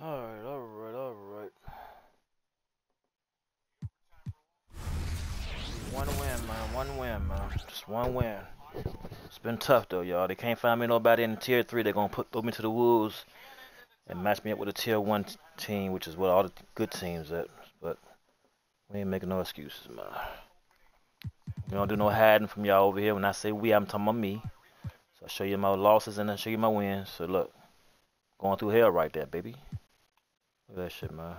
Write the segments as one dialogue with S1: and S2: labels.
S1: Alright, alright, alright. One win, man. One win, man. Just one win. It's been tough, though, y'all. They can't find me nobody in Tier 3. They're going to throw me to the Wolves and match me up with a Tier 1 team, which is what all the good teams at. But we ain't making no excuses, man. We don't do no hiding from y'all over here. When I say we, I'm talking about me. So I'll show you my losses and then show you my wins. So look, going through hell right there, baby. Look at that shit, man.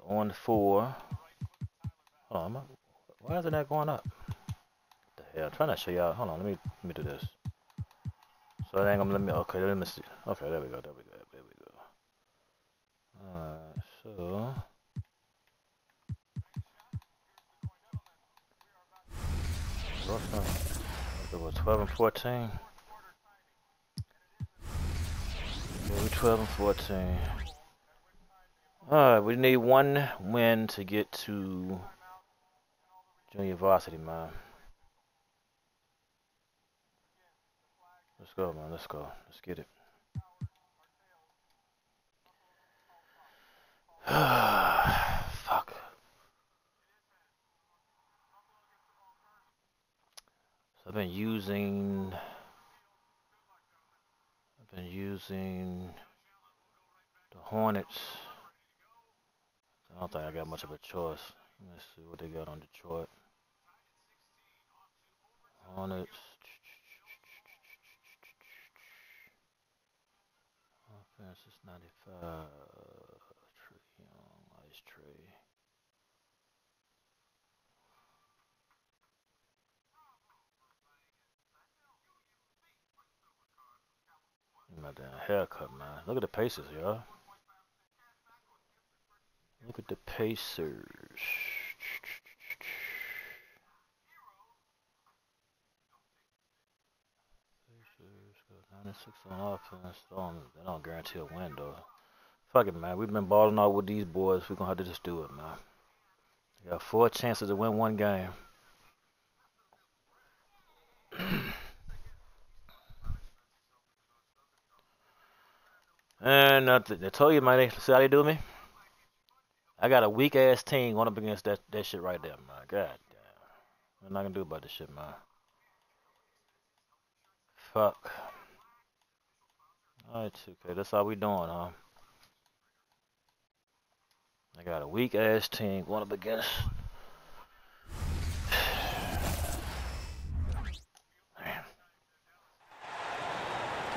S1: On the 4. Hold on, why isn't that going up? What the hell? I'm trying to show y'all. Hold on, let me do this. So it ain't gonna let me. Okay, let me see. Okay, there we go. There we go. There we go. Alright, so. It was 12 and 14. Yeah, we 12 and 14. Alright, we need one win to get to junior varsity, man. Let's go, man. Let's go. Let's get it. Fuck. So I've been using the Hornets. I don't think I got much of a choice. Let's see what they got on Detroit. Hornets. Offense is 95. Trey Young, Ice Trey. My damn haircut, man. Look at the Pacers, y'all. Look at the Pacers. 96 on offense. They don't guarantee a win, though. Fuck it, man. We've been balling out with these boys. We're going to have to just do it, man. We got 4 chances to win one game. And I told you, man. See how they do me? I got a weak-ass team going up against that shit right there, man. God damn. What am I going to do about this shit, man? Fuck. Alright, okay, that's how we doing, huh? I got a weak ass team going up against. Man.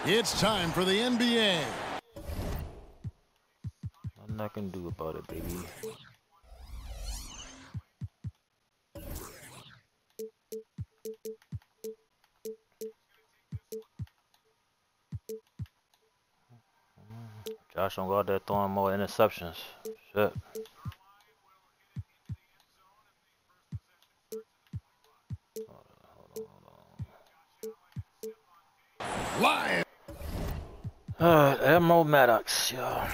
S2: It's time for the NBA.
S1: Nothing I can do about it, baby. Josh don't go out there throwing more interceptions. Shit. Hold on.
S2: Lion.
S1: Admiral Maddox, y'all.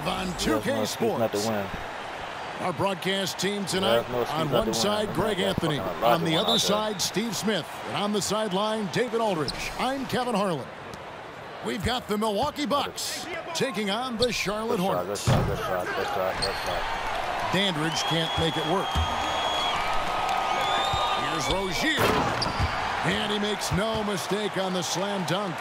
S2: On 2K Sports.
S1: Not to win.
S2: Our broadcast team tonight, on one side, Greg Anthony. On the other side, Steve Smith. And on the sideline, David Aldridge. I'm Kevin Harlan. We've got the Milwaukee Bucks taking on the Charlotte Hornets. Dandridge can't make it work. Here's Rozier. And he makes no mistake on the slam dunk.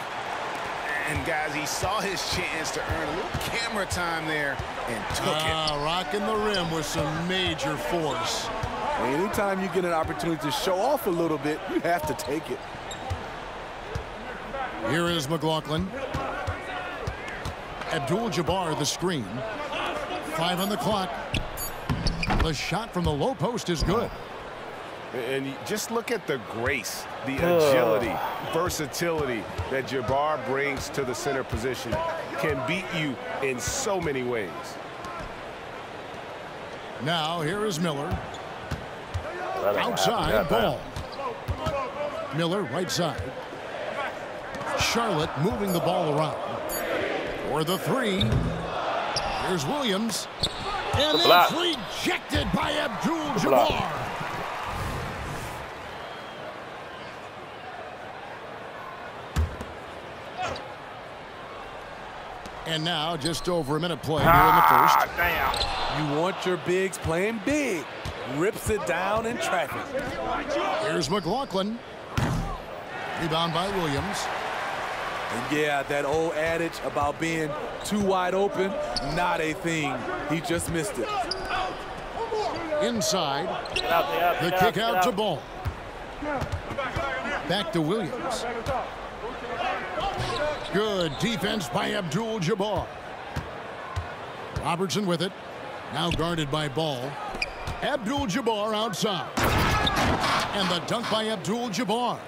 S3: And guys, he saw his chance to earn a little camera time there and took it.
S2: Rocking the rim with some major force.
S4: Anytime you get an opportunity to show off a little bit, you have to take it.
S2: Here is McLaughlin. Abdul-Jabbar the screen. 5 on the clock. The shot from the low post is good.
S3: And just look at the grace, the agility, versatility that Jabbar brings to the center position. Can beat you in so many ways.
S2: Now here is Miller. Outside ball. Miller right side. Charlotte moving the ball around. For the 3. Here's Williams. And it's rejected by Abdul-Jabbar. And now just over a minute play here in the first.
S1: Damn.
S4: You want your bigs playing big. Rips it down in traffic.
S2: Here's McLaughlin. Rebound by Williams.
S4: And yeah, that old adage about being too wide open, not a thing. He just missed it.
S2: Inside. The kick out to Ball. Back to Williams. Good defense by Abdul-Jabbar. Robertson with it. Now guarded by Ball. Abdul-Jabbar outside. And the dunk by Abdul-Jabbar.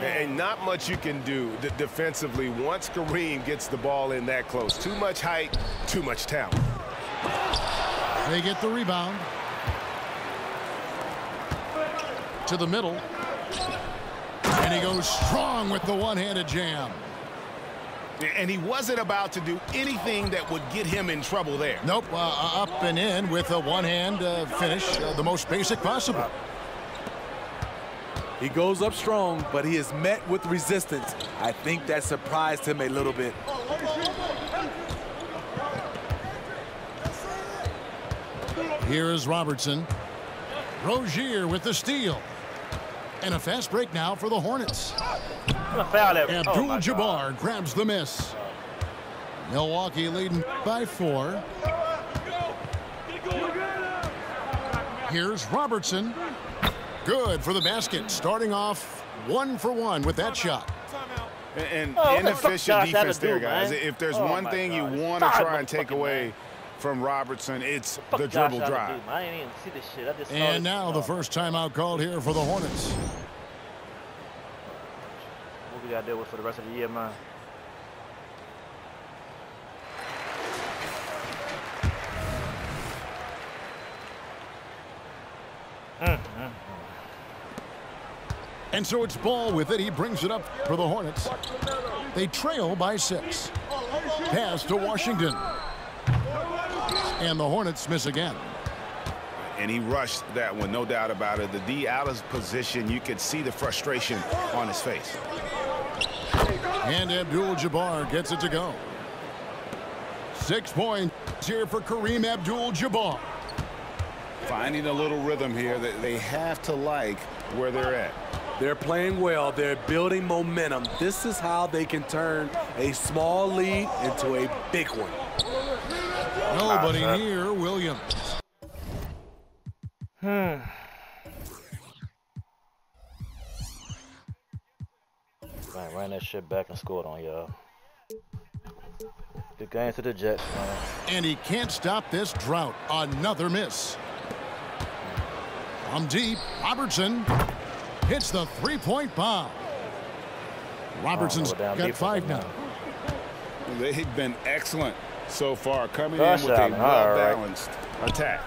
S3: And not much you can do defensively once Kareem gets the ball in that close. Too much height, too much talent.
S2: They get the rebound. To the middle. And he goes strong with the one-handed jam.
S3: And he wasn't about to do anything that would get him in trouble there.
S2: Nope, up and in with a one-hand finish, the most basic possible.
S4: He goes up strong, but he is met with resistance. I think that surprised him a little bit.
S2: Here is Robertson. Rozier with the steal. And a fast break now for the Hornets. Abdul-Jabbar grabs the miss. Milwaukee leading by 4. Here's Robertson. Good for the basket. Starting off 1 for 1 with that shot.
S3: And inefficient defense there, guys. If there's one thing you want to try and take away from Robertson, it's the dribble drive.
S1: I didn't even see this shit. I just saw
S2: And
S1: it.
S2: now the first timeout called here for the Hornets.
S1: What we got to deal with for the rest of the year, man?
S2: And so it's Ball with it. He brings it up for the Hornets. They trail by 6. Pass to Washington. And the Hornets miss again.
S3: And he rushed that one, no doubt about it. The D out of position, you could see the frustration on his face.
S2: And Abdul-Jabbar gets it to go. 6 points here for Kareem Abdul-Jabbar.
S3: Finding a little rhythm here that they have to like where they're at.
S4: They're playing well. They're building momentum. This is how they can turn a small lead into a big one.
S2: Nobody near Williams.
S1: Ran that shit back and scored on y'all. Good game to the Jets, man.
S2: And he can't stop this drought. Another miss. From deep, Robertson hits the three-point bomb. Robertson's got 5 now.
S3: They've been excellent so far, coming in with a well-balanced attack.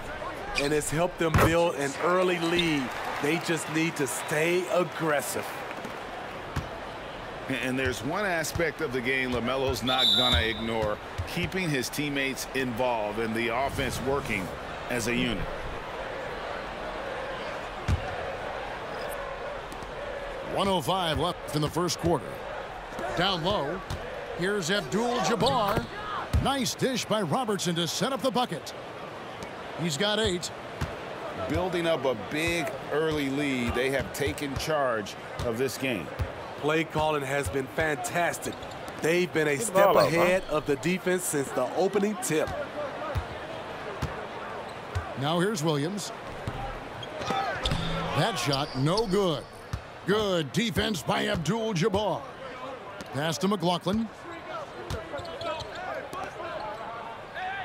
S4: And it's helped them build an early lead. They just need to stay aggressive.
S3: And there's one aspect of the game LaMelo's not going to ignore, keeping his teammates involved and the offense working as a unit.
S2: .105 left in the first quarter. Down low, here's Abdul-Jabbar. Nice dish by Robertson to set up the bucket. He's got 8.
S3: Building up a big early lead, they have taken charge of this game.
S4: Play calling has been fantastic. They've been a step ahead of the defense since the opening tip.
S2: Now here's Williams. That shot no good. Good defense by Abdul-Jabbar. Pass to McLaughlin.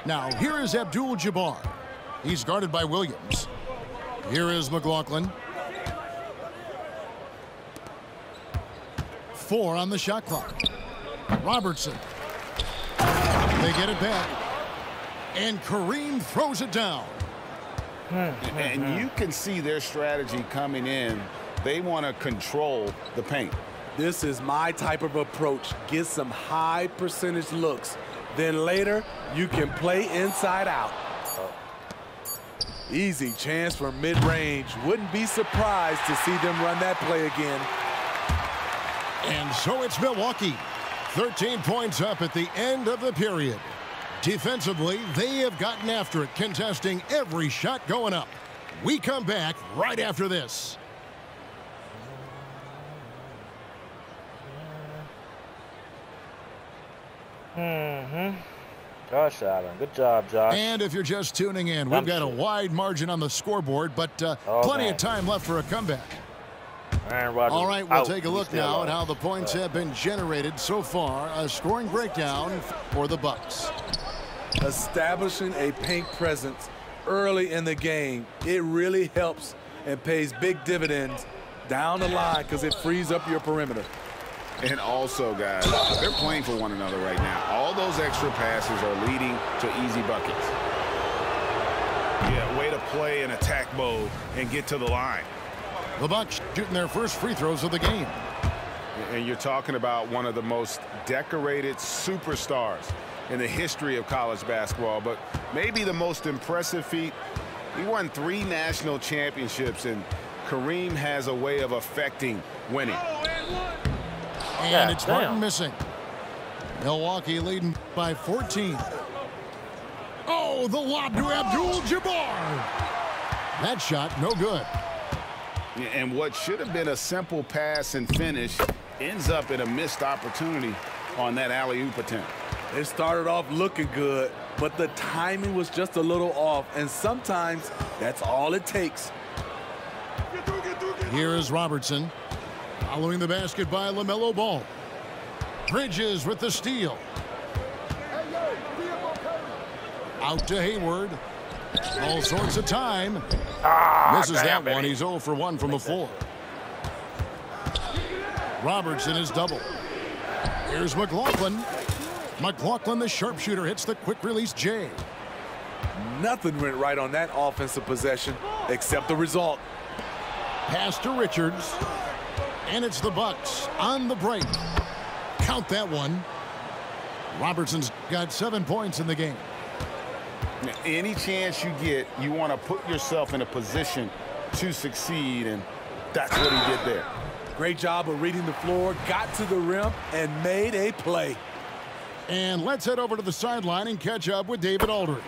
S2: Now here is Abdul-Jabbar. He's guarded by Williams. Here is McLaughlin. 4 on the shot clock. Robertson. They get it back. And Kareem throws it down.
S3: And you can see their strategy coming in. They want to control the paint.
S4: This is my type of approach. Get some high percentage looks. Then later, you can play inside out. Easy chance for mid-range. Wouldn't be surprised to see them run that play again.
S2: And so it's Milwaukee 13 points up at the end of the period. Defensively, they have gotten after it, contesting every shot going up. We come back right after this.
S1: Josh Allen. Good job, Josh.
S2: And if you're just tuning in, we've got a wide margin on the scoreboard, but plenty of time left for a comeback. All right, we'll take a look now at how the points have been generated so far. A scoring breakdown for the Bucks.
S4: Establishing a paint presence early in the game, it really helps and pays big dividends down the line because it frees up your perimeter.
S5: And also, guys, they're playing for one another right now. All those extra passes are leading to easy buckets.
S3: Yeah, way to play in attack mode and get to the line.
S2: The Bucks shooting their first free throws of the game.
S3: And you're talking about one of the most decorated superstars in the history of college basketball, but maybe the most impressive feat. He won 3 national championships, and Kareem has a way of affecting winning.
S2: And it's Martin missing. Milwaukee leading by 14. Oh, the lob to Abdul-Jabbar. That shot, no good.
S5: And what should have been a simple pass and finish ends up in a missed opportunity on that alley-oop attempt.
S4: It started off looking good, but the timing was just a little off, and sometimes that's all it takes.
S2: Here is Robertson. Following the basket by LaMelo Ball. Bridges with the steal. Out to Hayward. All sorts of time. Misses that one. He's 0 for 1 from the floor. Robertson is double. Here's McLaughlin. McLaughlin, the sharpshooter, hits the quick release J.
S4: Nothing went right on that offensive possession except the result.
S2: Pass to Richards. And it's the Bucks on the break. Count that one. Robertson's got 7 points in the game.
S5: Any chance you get, you want to put yourself in a position to succeed, and that's what he did there.
S4: Great job of reading the floor, got to the rim, and made a play.
S2: And let's head over to the sideline and catch up with David Aldridge.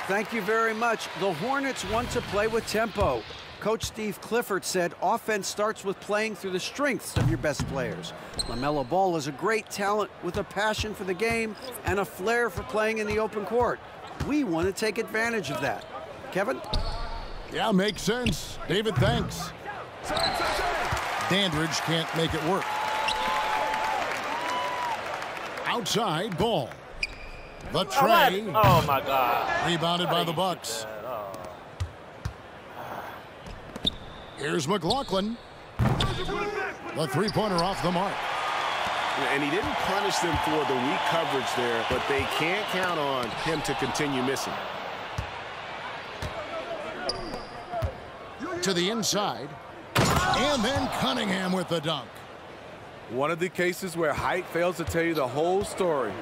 S6: Thank you very much. The Hornets want to play with tempo. Coach Steve Clifford said offense starts with playing through the strengths of your best players. LaMelo Ball is a great talent with a passion for the game and a flair for playing in the open court. We want to take advantage of that. Kevin?
S2: Yeah, makes sense. David, thanks. Dandridge can't make it work. Outside, Ball. The tray.
S1: Oh, my God.
S2: Rebounded by the Bucks. Here's McLaughlin. The three-pointer off the mark.
S3: And he didn't punish them for the weak coverage there, but they can't count on him to continue missing.
S2: To the inside. And then Cunningham with the dunk.
S4: One of the cases where height fails to tell you the whole story.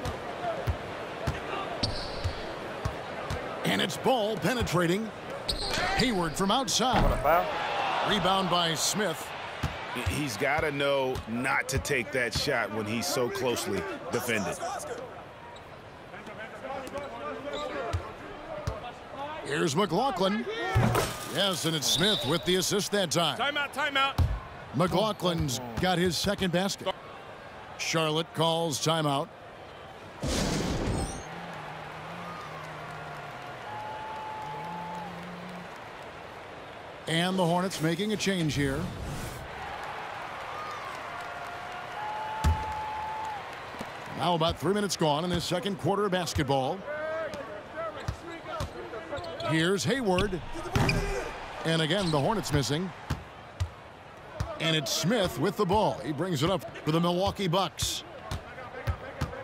S2: And it's Ball penetrating. Hayward from outside.
S1: What a foul.
S2: Rebound by Smith.
S3: He's got to know not to take that shot when he's so closely defended.
S2: Here's McLaughlin. Yes, and it's Smith with the assist that time.
S3: Timeout, timeout.
S2: McLaughlin's got his second basket. Charlotte calls timeout. And the Hornets making a change here. Now about 3 minutes gone in this second quarter of basketball. Here's Hayward. And again, the Hornets missing. And it's Smith with the ball. He brings it up for the Milwaukee Bucks.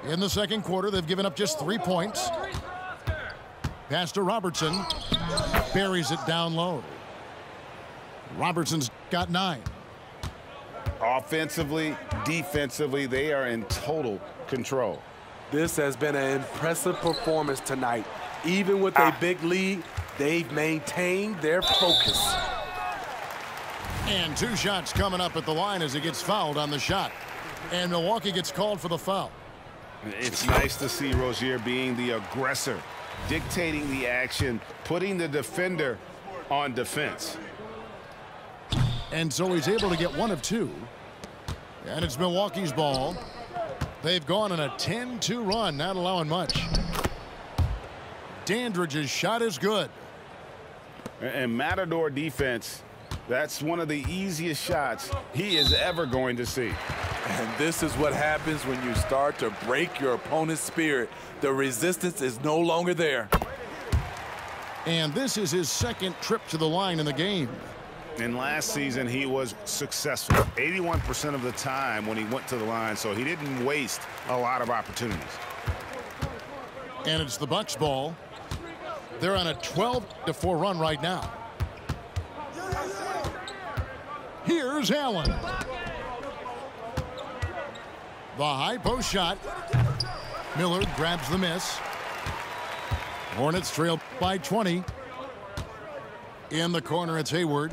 S2: In the second quarter, they've given up just 3 points. Pass to Robertson. Buries it down low. Robertson's got 9.
S5: Offensively, defensively, they are in total control.
S4: This has been an impressive performance tonight. Even with a big lead, they've maintained their focus.
S2: And 2 shots coming up at the line as he gets fouled on the shot. And Milwaukee gets called for the foul.
S3: It's nice to see Rozier being the aggressor, dictating the action, putting the defender on defense.
S2: And so he's able to get 1 of 2. And it's Milwaukee's ball. They've gone on a 10-2 run, not allowing much. Dandridge's shot is good.
S3: And Matador defense, that's one of the easiest shots he is ever going to see.
S4: And this is what happens when you start to break your opponent's spirit. The resistance is no longer there.
S2: And this is his 2nd trip to the line in the game.
S3: And last season, he was successful 81% of the time when he went to the line, so he didn't waste a lot of opportunities.
S2: And it's the Bucks ball. They're on a 12-4 run right now. Here's Allen. The high post shot. Miller grabs the miss. Hornets trail by 20. In the corner, it's Hayward.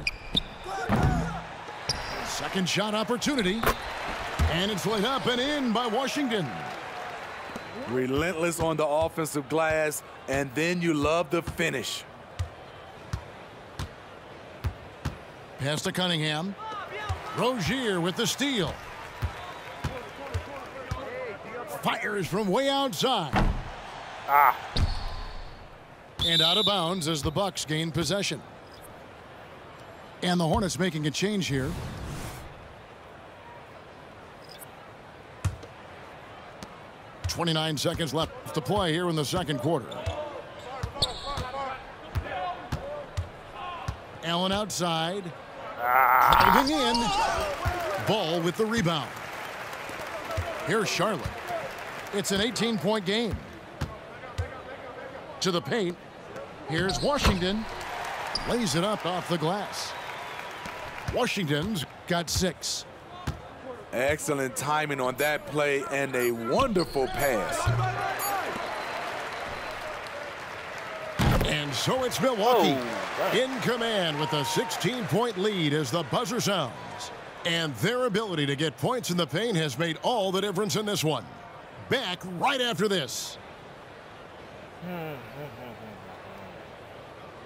S2: Second shot opportunity. And it's laid up and in by Washington.
S4: Relentless on the offensive glass, and then you love the finish.
S2: Pass to Cunningham. Rozier with the steal. Fires from way outside. And out of bounds as the Bucks gain possession. And the Hornets making a change here. .29 seconds left to play here in the 2nd quarter. Allen outside. Driving in. Ball with the rebound. Here's Charlotte. It's an 18-point game. To the paint. Here's Washington. Lays it up off the glass. Washington's got 6.
S4: Excellent timing on that play and a wonderful pass.
S2: And so it's Milwaukee in command with a 16-point lead as the buzzer sounds. And their ability to get points in the paint has made all the difference in this one. Back right after this.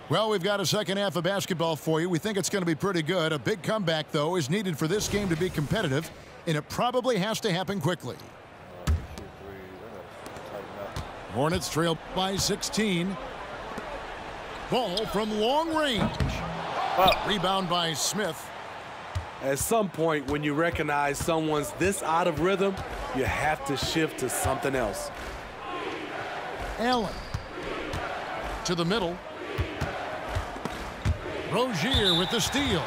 S2: Well, we've got a second half of basketball for you. We think it's going to be pretty good. A big comeback, though, is needed for this game to be competitive, and it probably has to happen quickly. Hornets trail by 16. Ball from long range. Rebound by Smith.
S4: At some point, when you recognize someone's this out of rhythm, you have to shift to something else.
S2: Allen to the middle. Rozier with the steal.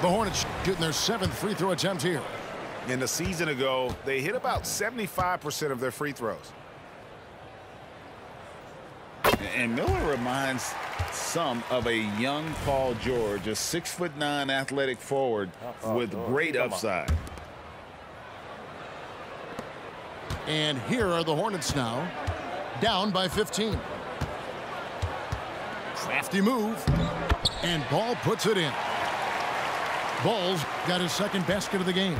S2: The Hornets shooting their 7th free throw attempt here.
S3: And a season ago, they hit about 75% of their free throws. And Miller reminds some of a young Paul George, a 6'9" athletic forward with great upside.
S2: And here are the Hornets now, down by 15. Crafty move, and Ball puts it in. Ball's got his 2nd basket of the game.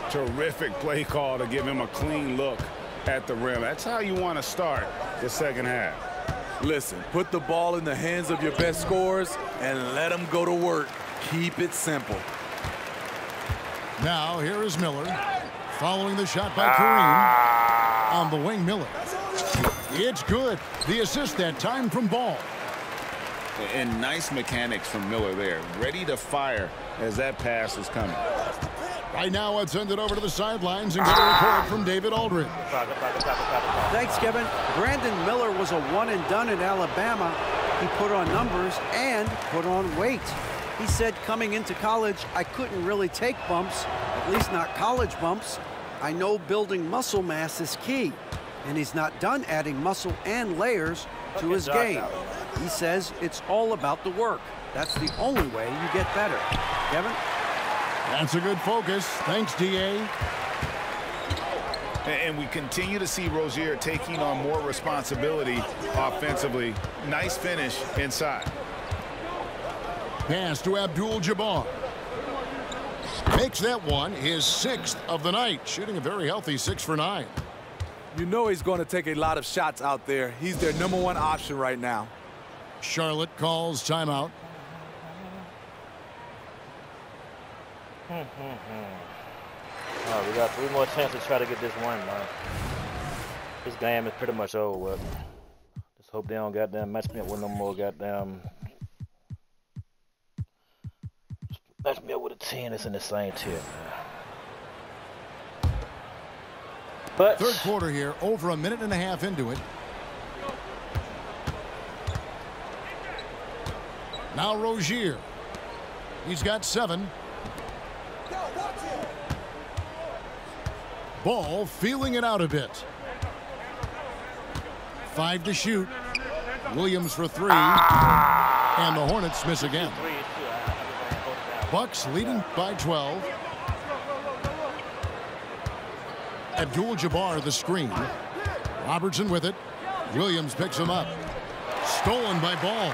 S3: Terrific play call to give him a clean look at the rim. That's how you want to start the 2nd half.
S4: Listen, put the ball in the hands of your best scorers and let them go to work. Keep it simple.
S2: Now here is Miller, following the shot by Kareem. On the wing, Miller. It's good. The assist that time from Ball.
S3: And nice mechanics from Miller there. Ready to fire as that pass is coming.
S2: Right now, I'd send it over to the sidelines and get a report from David Aldridge.
S6: Thanks, Kevin. Brandon Miller was a one-and-done in Alabama. He put on numbers and put on weight. He said coming into college, I couldn't really take bumps, at least not college bumps. I know building muscle mass is key, and he's not done adding muscle and layers to his game. He says it's all about the work. That's the only way you get better. Kevin?
S2: That's a good focus. Thanks, D.A.
S3: And we continue to see Rozier taking on more responsibility offensively. Nice finish inside.
S2: Pass to Abdul-Jabbar. Makes that one his 6th of the night, shooting a very healthy 6 for 9.
S4: You know he's going to take a lot of shots out there. He's their #1 option right now.
S2: Charlotte calls timeout.
S1: Oh, we got 3 more chances to try to get this one, man. This game is pretty much over with. Just hope they don't goddamn match me up with no more goddamn. Match me up with a 10 that's in the same tier, man. But
S2: third quarter here, over a minute and a half into it. Now Rozier. He's got 7. Ball feeling it out a bit. 5 to shoot. Williams for 3. And the Hornets miss again. Bucks leading by 12. Abdul-Jabbar the screen. Robertson with it. Williams picks him up. Stolen by Ball.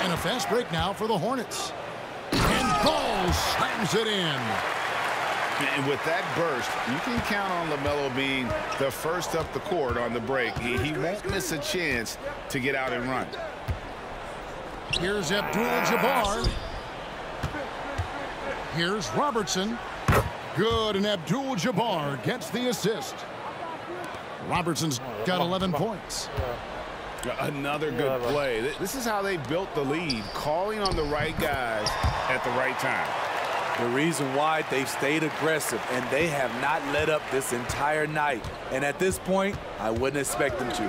S2: And a fast break now for the Hornets. And Ball slams it in.
S5: And with that burst, you can count on LaMelo being the first up the court on the break. He won't miss a chance to get out and run.
S2: Here's Abdul-Jabbar. Here's Robertson. Good, and Abdul-Jabbar gets the assist. Robertson's got 11 points.
S5: Another good play. This is how they built the lead, calling on the right guys at the right time.
S4: The reason why they've stayed aggressive, and they have not let up this entire night. And at this point, I wouldn't expect them to.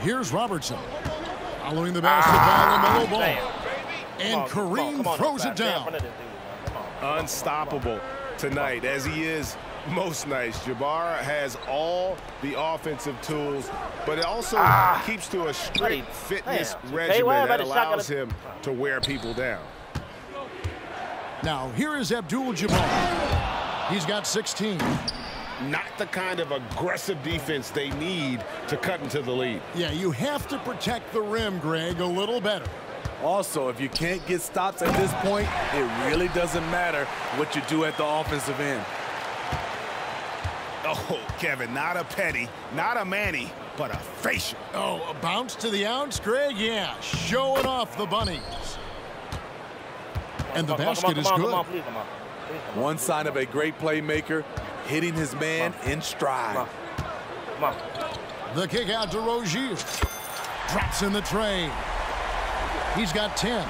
S2: Here's Robertson. Following the basket by LaMelo Ball. And Kareem throws it down.
S5: Unstoppable tonight, as he is most nights. Jabbar has all the offensive tools, but it also keeps to a strict fitness regimen that allows him to wear people down.
S2: Now, here is Abdul-Jabbar. He's got 16.
S5: Not the kind of aggressive defense they need to cut into the lead.
S2: Yeah, you have to protect the rim, Greg, a little better.
S4: Also, if you can't get stops at this point, it really doesn't matter what you do at the offensive end.
S5: Oh, Kevin, not a Petty, not a Manny, but a facial.
S2: Oh, a bounce to the ounce, Greg? Yeah, showing off the bunnies. And the basket is good.
S4: One sign of a great playmaker, hitting his man in stride.
S2: The kick out to Rozier. Drops in the tray. He's got 10.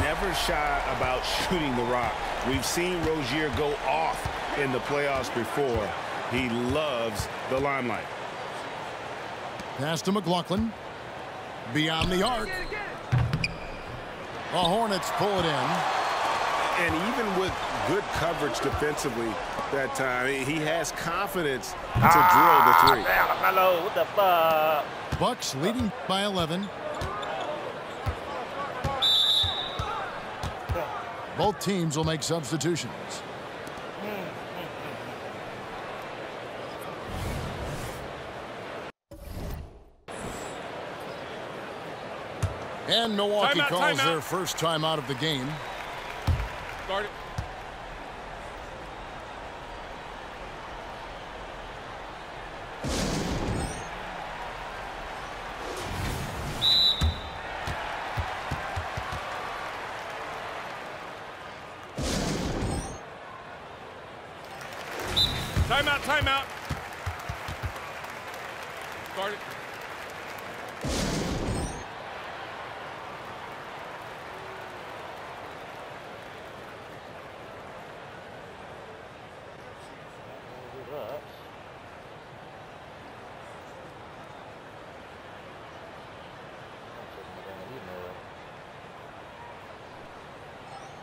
S5: Never shy about shooting the rock. We've seen Rozier go off in the playoffs before. He loves the limelight.
S2: Pass to McLaughlin. Beyond the arc. The Hornets pull it in.
S5: And even with good coverage defensively that time, he has confidence to drill the three.
S1: Hello, what the fuck?
S2: Bucks leading by 11. Both teams will make substitutions. And Milwaukee calls their first time out of the game.
S7: Guard it. Timeout, timeout. Guard it.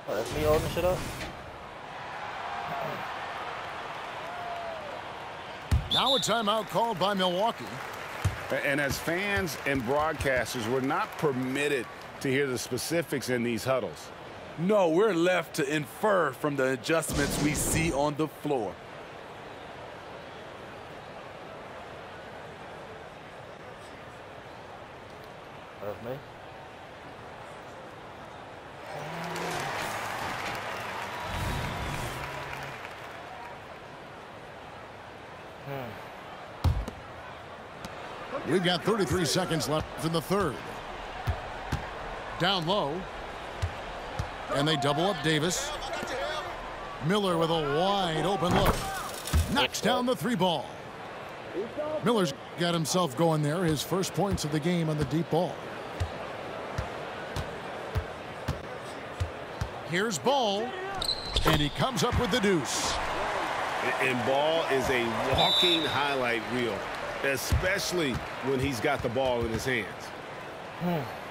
S1: Oh, that's me holding shit up?
S2: Now a timeout called by Milwaukee.
S5: And as fans and broadcasters, we're not permitted to hear the specifics in these huddles.
S4: No, we're left to infer from the adjustments we see on the floor.
S1: That's me.
S2: We've got 33 seconds left in the third. Down low. And they double up Davis. Miller with a wide open look. Knocks down the three ball. Miller's got himself going there. His first points of the game on the deep ball. Here's Ball. And he comes up with the deuce.
S3: And Ball is a walking highlight reel, especially when he's got the ball in his hands.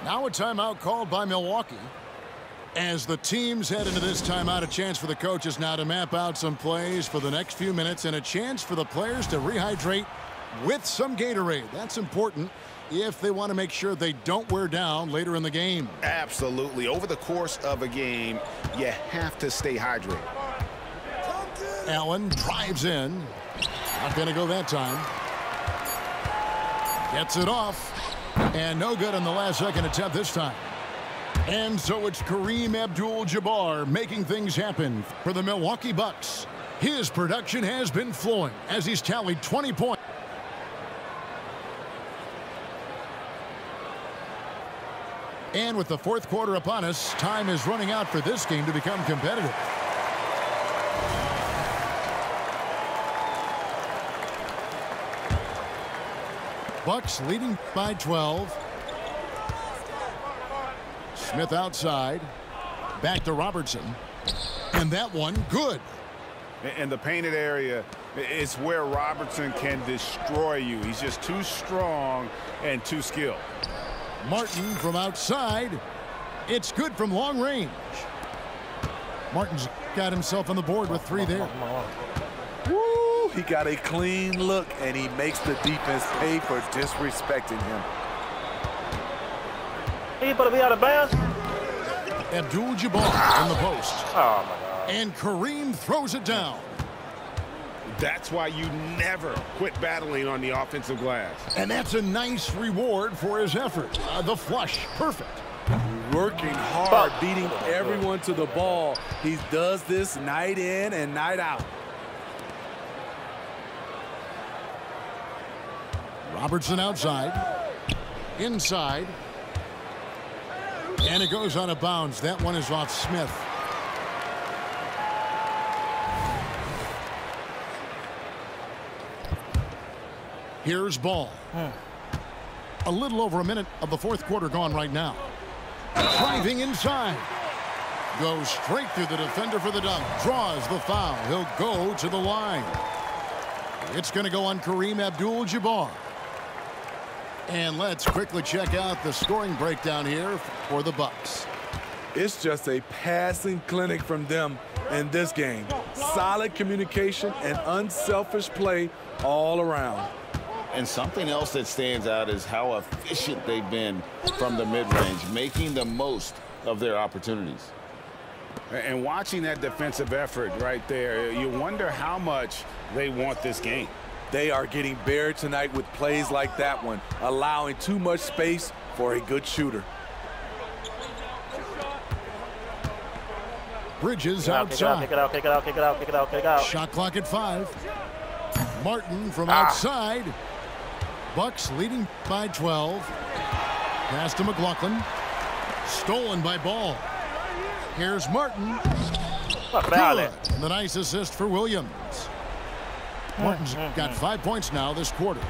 S2: Now a timeout called by Milwaukee. As the teams head into this timeout, a chance for the coaches now to map out some plays for the next few minutes and a chance for the players to rehydrate with some Gatorade. That's important if they want to make sure they don't wear down later in the game.
S3: Absolutely. Over the course of a game, you have to stay hydrated.
S2: Allen drives in. Not going to go that time. Gets it off. And no good on the last second attempt this time. And so it's Kareem Abdul-Jabbar making things happen for the Milwaukee Bucks. His production has been flowing as he's tallied 20 points. And with the fourth quarter upon us, time is running out for this game to become competitive. Bucks leading by 12. Smith outside. Back to Robertson. And that one good.
S3: In the painted area, it's where Robertson can destroy you. He's just too strong and too skilled.
S2: Martin from outside. It's good from long range. Martin's got himself on the board with 3 there.
S4: Woo, he got a clean look, and he makes the defense pay for disrespecting him.
S1: He better be out of bounds.
S2: Abdul-Jabbar in the post.
S1: Oh, my God.
S2: And Kareem throws it down.
S3: That's why you never quit battling on the offensive glass.
S2: And that's a nice reward for his effort. The flush, perfect.
S4: Working hard, beating everyone to the ball. He does this night in and night out.
S2: Robertson outside. Inside. And it goes out of bounds. That one is off Smith. Here's Ball. A little over a minute of the fourth quarter gone right now. Driving inside. Goes straight through the defender for the dunk. Draws the foul. He'll go to the line. It's going to go on Kareem Abdul-Jabbar. And let's quickly check out the scoring breakdown here for the Bucks.
S4: It's just a passing clinic from them in this game. Solid communication and unselfish play all around.
S5: And something else that stands out is how efficient they've been from the mid-range, making the most of their opportunities.
S3: And watching that defensive effort right there, you wonder how much they want this game.
S4: They are getting buried tonight with plays like that one, allowing too much space for a good shooter.
S2: Bridges outside.
S1: Kick it out, kick it out, kick it out, kick it out, kick it out.
S2: Shot clock at 5. Martin from outside. Bucks leading by 12. Pass to McLaughlin. Stolen by Ball. Here's Martin. Good. And the nice assist for Williams. Martin's got 5 points now this quarter.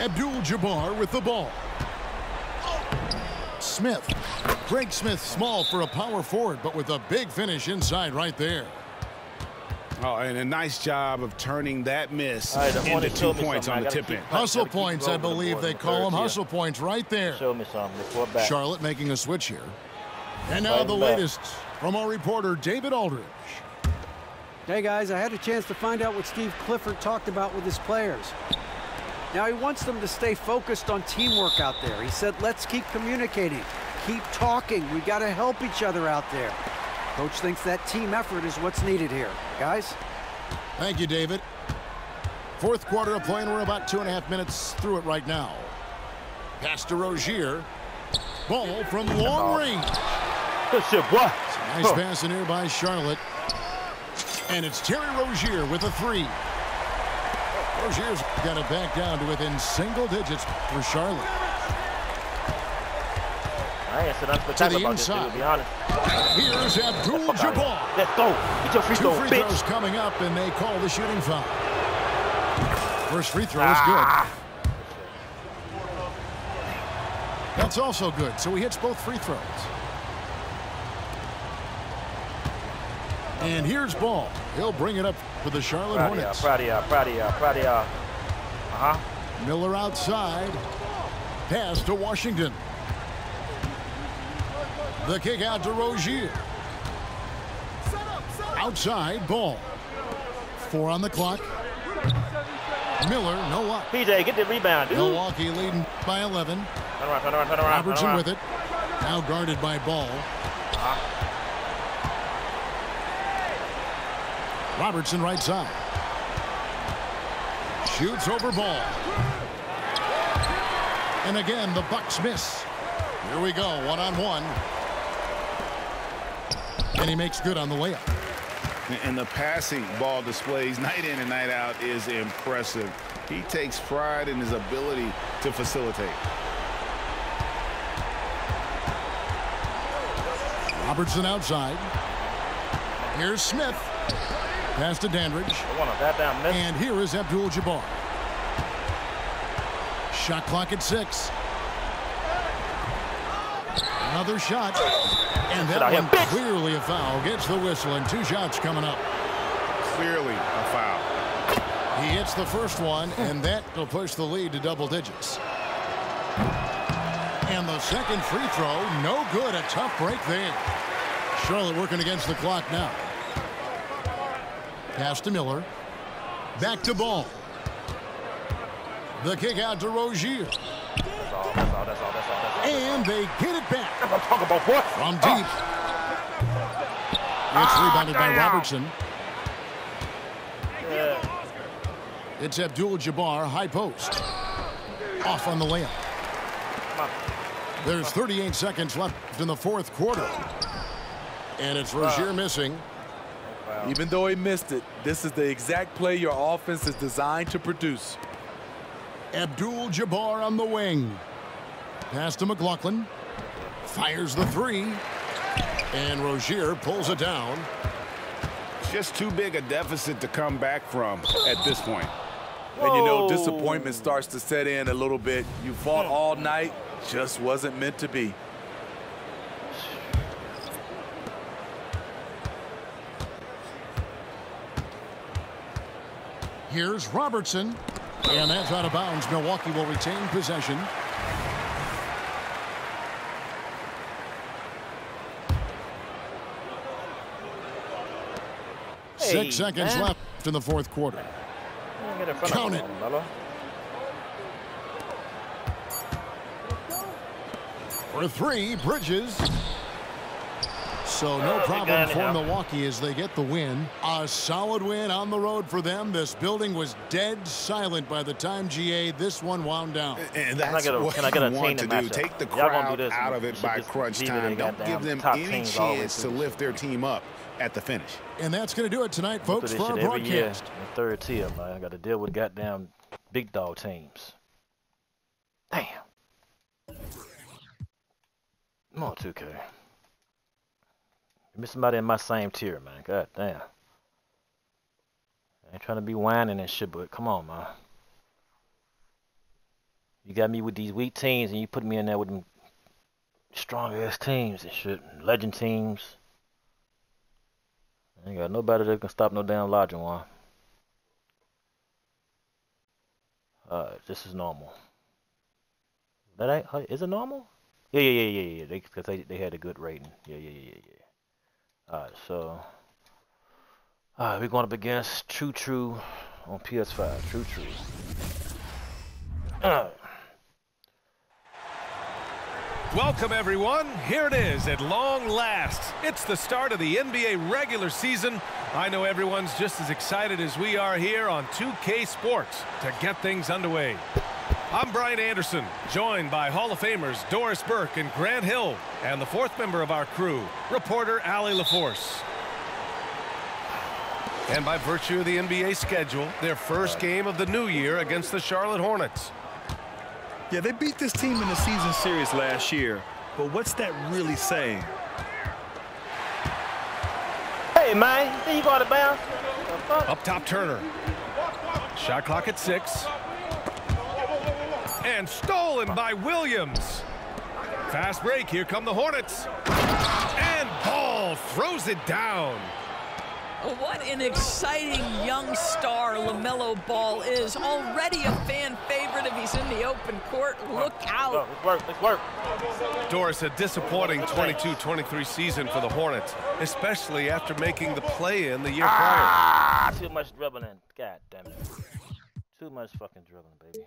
S2: Abdul-Jabbar with the ball. Smith. Greg Smith small for a power forward, but with a big finish inside right there.
S3: Oh, and a nice job of turning that miss into 2 points on the tip-in.
S2: Hustle points, I believe they call them. Hustle points right there.
S1: Show me something.
S2: Charlotte making a switch here. And now the latest from our reporter, David Aldridge.
S6: Hey, guys, I had a chance to find out what Steve Clifford talked about with his players. Now, he wants them to stay focused on teamwork out there. He said, let's keep communicating, keep talking. We got to help each other out there. Coach thinks that team effort is what's needed here. Guys?
S2: Thank you, David. Fourth quarter of play, and we're about 2.5 minutes through it right now. Pass to Rozier. Ball from long range.
S1: Good shit, boy.
S2: Nice pass in here by Charlotte. And it's Terry Rozier with a 3. Rozier's got it back down to within single digits for Charlotte.
S1: I ain't said nothing spectacular about this, to be honest.
S2: Here's Abdul-Jabbar.
S1: Let's go. Get your free throw,
S2: Two free throws coming up, and they call the shooting foul. First free throw is good. That's also good, so he hits both free throws. And here's Ball. He'll bring it up for the Charlotte Hornets.
S1: Proud of y'all.
S2: Miller outside. Pass to Washington. The kick out to Rozier. Outside, Ball. 4 on the clock. Miller, no up.
S1: PJ, get the rebound, dude.
S2: Milwaukee leading by 11.
S1: Turn around.
S2: Robertson with it. Now guarded by Ball. Robertson right side. Shoots over Ball. And again, the Bucks miss. Here we go, one-on-one. And he makes good on the layup.
S3: And the passing Ball displays night in and night out is impressive. He takes pride in his ability to facilitate.
S2: Robertson outside. Here's Smith. Pass to Dandridge. And here is Abdul-Jabbar. Shot clock at 6. Another shot. And that one clearly a foul. Gets the whistle, and 2 shots coming up.
S3: Clearly a foul.
S2: He hits the first one, and that will push the lead to double digits. And the second free throw, no good. A tough break there. Charlotte working against the clock now. Pass to Miller. Back to Ball. The kick out to Rozier.
S1: That's all.
S2: And they get it back.
S1: I'm talking about what?
S2: From deep. It's rebounded by Robertson. It's Abdul-Jabbar, high post. Off on the layup. There's 38 seconds left in the fourth quarter. And it's Rozier missing.
S4: Even though he missed it, this is the exact play your offense is designed to produce.
S2: Abdul-Jabbar on the wing. Pass to McLaughlin. Fires the 3. And Rozier pulls it down.
S3: Just too big a deficit to come back from at this point.
S4: And you know, disappointment starts to set in a little bit. You fought all night, just wasn't meant to be.
S2: Here's Robertson. And that's out of bounds. Milwaukee will retain possession. Hey, 6 seconds left in the fourth quarter. Count it. For 3, Bridges. So no problem for Milwaukee as they get the win. A solid win on the road for them. This building was dead silent by the time this one wound down.
S3: And that's what you want to do. Take the crowd out of it by crunch time. Don't give them any chance to lift their team up at the finish.
S2: And that's going to do it tonight, folks, for our broadcast.
S1: The third tier, man. I got to deal with goddamn big dog teams. Damn. Come on, 2K. Give me somebody in my same tier, man. God damn. I ain't trying to be whining and shit, but come on, man. You got me with these weak teams, and you put me in there with them strong-ass teams and shit. Legend teams. I ain't got nobody that can stop no damn Lodging one. This is normal. That ain't, is it normal? Yeah. Because they had a good rating. Yeah. Alright, so we're going up against True on PS5. True.
S8: Welcome, everyone. Here it is at long last. It's the start of the NBA regular season. I know everyone's just as excited as we are here on 2K Sports to get things underway. I'm Brian Anderson, joined by Hall of Famers Doris Burke and Grant Hill, and the fourth member of our crew, reporter Allie LaForce. And by virtue of the NBA schedule, their first game of the new year against the Charlotte Hornets.
S9: Yeah, they beat this team in the season series last year. But what's that really saying?
S1: Hey, man, there you go out of bounds.
S8: Up top, Turner. Shot clock at 6. And stolen by Williams. Fast break. Here come the Hornets. And Ball throws it down.
S10: What an exciting young star LaMelo Ball is. Already a fan favorite if he's in the open court. Look out.
S1: Let's work.
S8: Doris, a disappointing 22-23 season for the Hornets, especially after making the play-in the year prior.
S1: Too much dribbling. God damn it. Too much fucking dribbling, baby.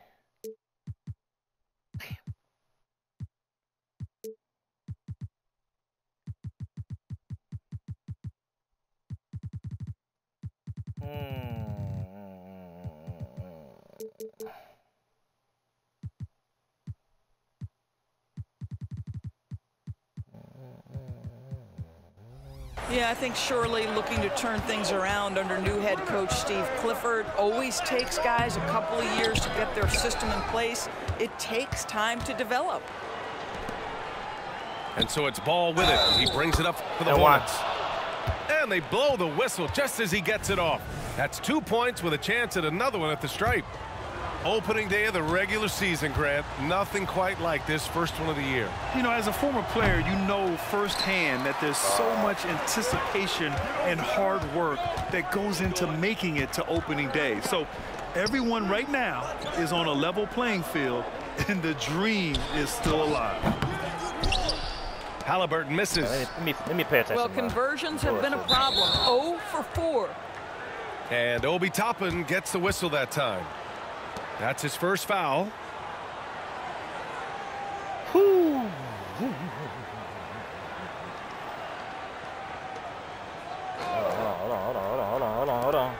S10: Yeah, I think Shirley looking to turn things around under new head coach Steve Clifford. Always takes guys a couple of years to get their system in place. It takes time to develop.
S8: And so it's Ball with it. He brings it up for the Hornets. And they blow the whistle just as he gets it off. That's 2 points with a chance at another one at the stripe. Opening day of the regular season, Grant. Nothing quite like this first one of the year.
S9: You know, as a former player, you know firsthand that there's so much anticipation and hard work that goes into making it to opening day. So everyone right now is on a level playing field, and the dream is still alive.
S8: Halliburton misses.
S1: Let me pay attention.
S10: Well, conversions have been a problem. 0 for 4.
S8: And Obi Toppin gets the whistle that time. That's his first foul.
S1: Hold on.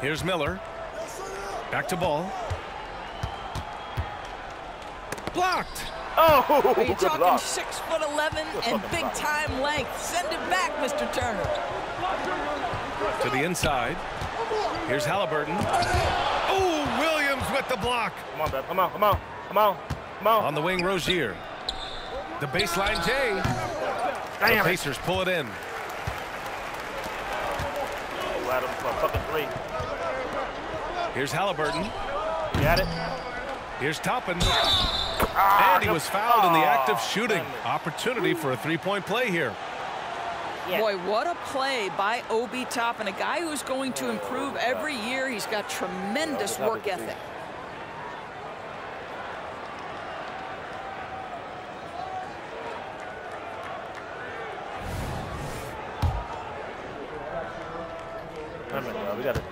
S8: Here's Miller. Back to Ball. Blocked.
S1: Oh,
S10: are you talking 6'11" and big-time length? Send it back, Mr. Turner.
S8: To the inside. Here's Halliburton. Oh, Williams with the block.
S1: Come on, Beth. Come on.
S8: On the wing, Rozier. The baseline, Jay. The Pacers pull it in. Here's Halliburton.
S1: You got it.
S8: Here's Toppin. And he was fouled in the act of shooting. Opportunity for a three-point play here.
S10: Yeah. Boy, what a play by Obi Toppin, a guy who's going to improve every year. He's got tremendous work ethic.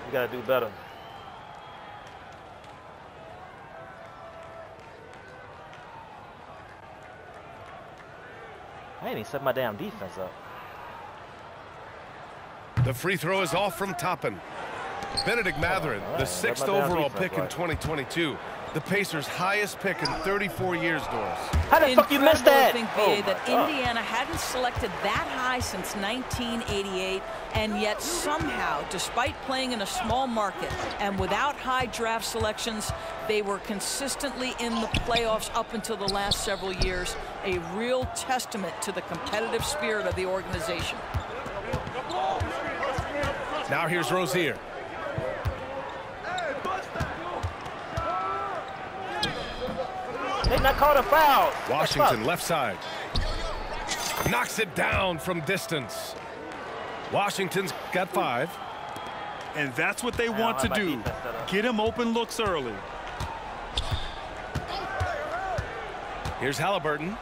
S1: We gotta do better. I ain't even set my damn defense up.
S8: The free throw is off from Toppin. Benedict Mathurin, the 6th overall pick in 2022. The Pacers' highest pick in 34 years, Doris.
S1: How the fuck you missed that?
S10: I think, BA, that Indiana hadn't selected that high since 1988, and yet somehow, despite playing in a small market and without high draft selections, they were consistently in the playoffs up until the last several years. A real testament to the competitive spirit of the organization.
S8: Now here's Rozier.
S1: They not called a foul.
S8: Washington left side. Knocks it down from distance. Washington's got 5.
S9: And that's what they want to do. Get him open looks early.
S8: Here's Halliburton.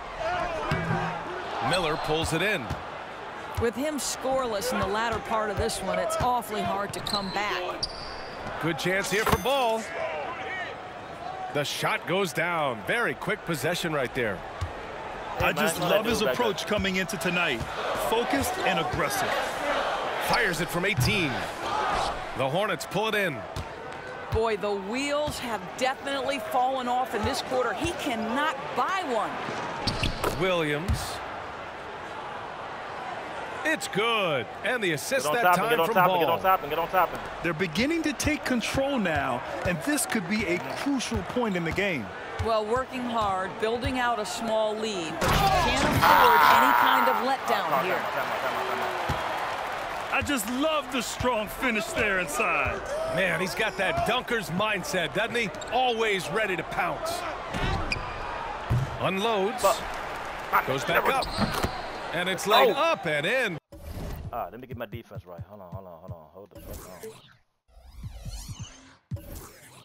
S8: Miller pulls it in.
S10: With him scoreless in the latter part of this one, it's awfully hard to come back.
S8: Good chance here for Ball. The shot goes down. Very quick possession right there.
S9: I just love his approach coming into tonight. Focused and aggressive.
S8: Fires it from 18. The Hornets pull it in.
S10: Boy, the wheels have definitely fallen off in this quarter. He cannot buy one.
S8: Williams. It's good. And the assist that time from Ball.
S1: Get on top and get on top.
S9: They're beginning to take control now, and this could be a crucial point in the game.
S10: Well, working hard, building out a small lead, but you can't afford any kind of letdown here.
S9: I just love the strong finish there inside.
S8: Man, he's got that dunker's mindset, doesn't he? Always ready to pounce. Unloads. Goes back up. And it's laid up and in.
S1: Let me get my defense right. Hold on. Hold the fuck on.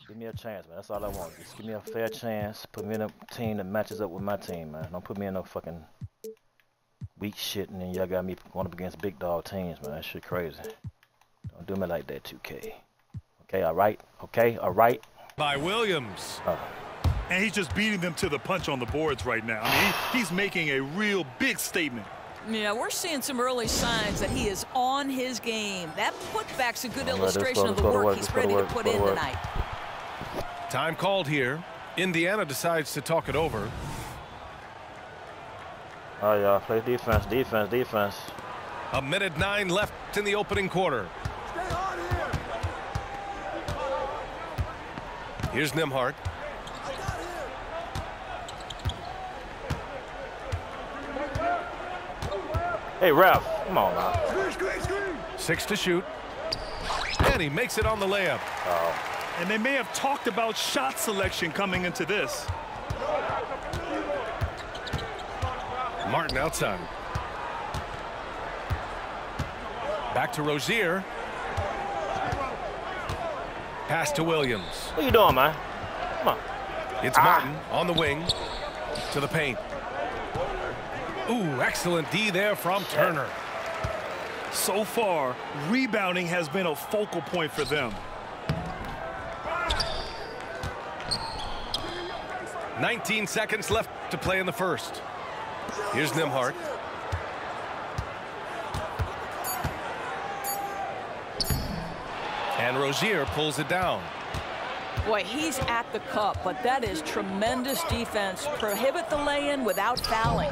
S1: Give me a chance, man. That's all I want. Just give me a fair chance. Put me in a team that matches up with my team, man. Don't put me in no fucking weak shit, and then y'all got me going up against big dog teams, man. That shit crazy. Don't do me like that, 2K. Okay, all right. Okay, all right.
S8: By Williams.
S9: And he's just beating them to the punch on the boards right now. I mean, he's making a real big statement.
S10: Yeah, we're seeing some early signs that he is on his game. That putback's a good illustration of the work he's ready to put in tonight.
S8: Time called here. Indiana decides to talk it over.
S1: All right, y'all. Play defense.
S8: A minute 9 left in the opening quarter. Here's Nembhard.
S1: Hey, Ralph, come on now.
S8: 6 to shoot. And he makes it on the layup.
S9: And they may have talked about shot selection coming into this.
S8: Martin outside. Back to Rozier. Pass to Williams.
S1: What you doing, man? Come on.
S8: It's Martin on the wing to the paint. Ooh, excellent D there from Turner.
S9: So far, rebounding has been a focal point for them.
S8: 19 seconds left to play in the first. Here's Nembhard. And Rozier pulls it down.
S10: Boy, he's at the cup, but that is tremendous defense. Prohibit the lay-in without fouling.